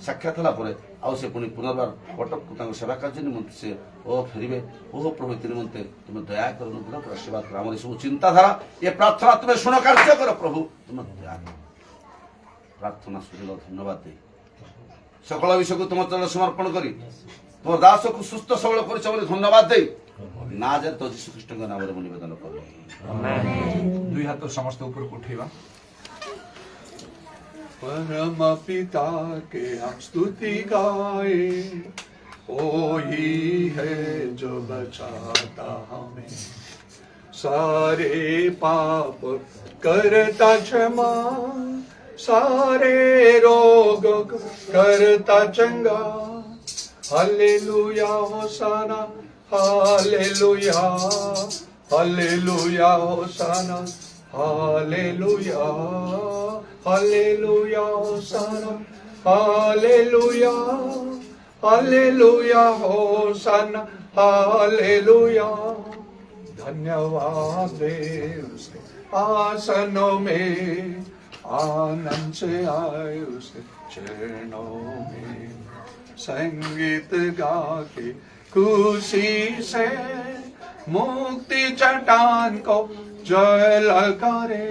साक्षात है आउ से पुणी पुनर्बार कटक सेवा कार्य निमंते से ओ फेरबे ओ प्रभु निमंते तुम दया कर अनुग्रह कर आशीर्वाद कर आम सब चिंताधारा ये प्रार्थना तुम्हें शुण कार्य कर प्रभु तुम दया कर प्रार्थना सुनिल धन्यवाद दे सकल विषय को तुम चरण समर्पण करी तुम दास को सुस्थ सबल कर धन्यवाद दे ना जाए तो यीशु ख्रीष्ट नाम निवेदन कर दुई हाथ समस्त ऊपर को उठेगा परम पिता के हम स्तुति गाए ओ ही है जो बचाता हमें सारे पाप करता क्षमा सारे रोग करता चंगा hallelujah hosanna hallelujah hallelujah hosanna hallelujah hallelujah hosanna hallelujah hallelujah hosanna hallelujah धन्यवाद दे उसके आसनों में आनंद से आए उस चरणों में, संगीत गा के खुशी से मुक्ति चट्टान को जय ललकारे।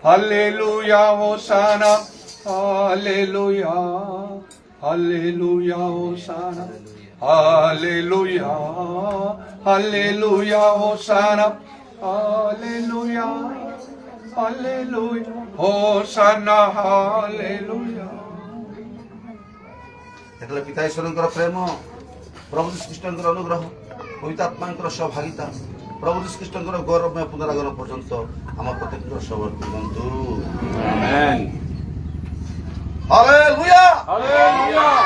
Hallelujah hosanna, hallelujah, hallelujah hosanna, hallelujah, hallelujah hosanna, hallelujah, hallelujah hosanna, hallelujah. देखले पिता ईश्वरଙ୍କର ପ୍ରେମ, ପ୍ରଭୁ ଶ୍ରୀକୃଷ୍ଣଙ୍କର ଅନୁଗ୍ରହ, ପବିତ୍ର ଆତ୍ମାଙ୍କର ସହଭାଗିତା, ପ୍ରଭୁ ଶ୍ରୀକୃଷ୍ଣଙ୍କର ଗୌରବମୟ ପୁନରାଗମନ ପର୍ଯ୍ୟନ୍ତ ଆମ ପ୍ରତ୍ୟେକଙ୍କର ସହବର୍ତ୍ତୀ ହୁଅନ୍ତୁ। Amen. ହାଲେଲୁୟା। Hallelujah.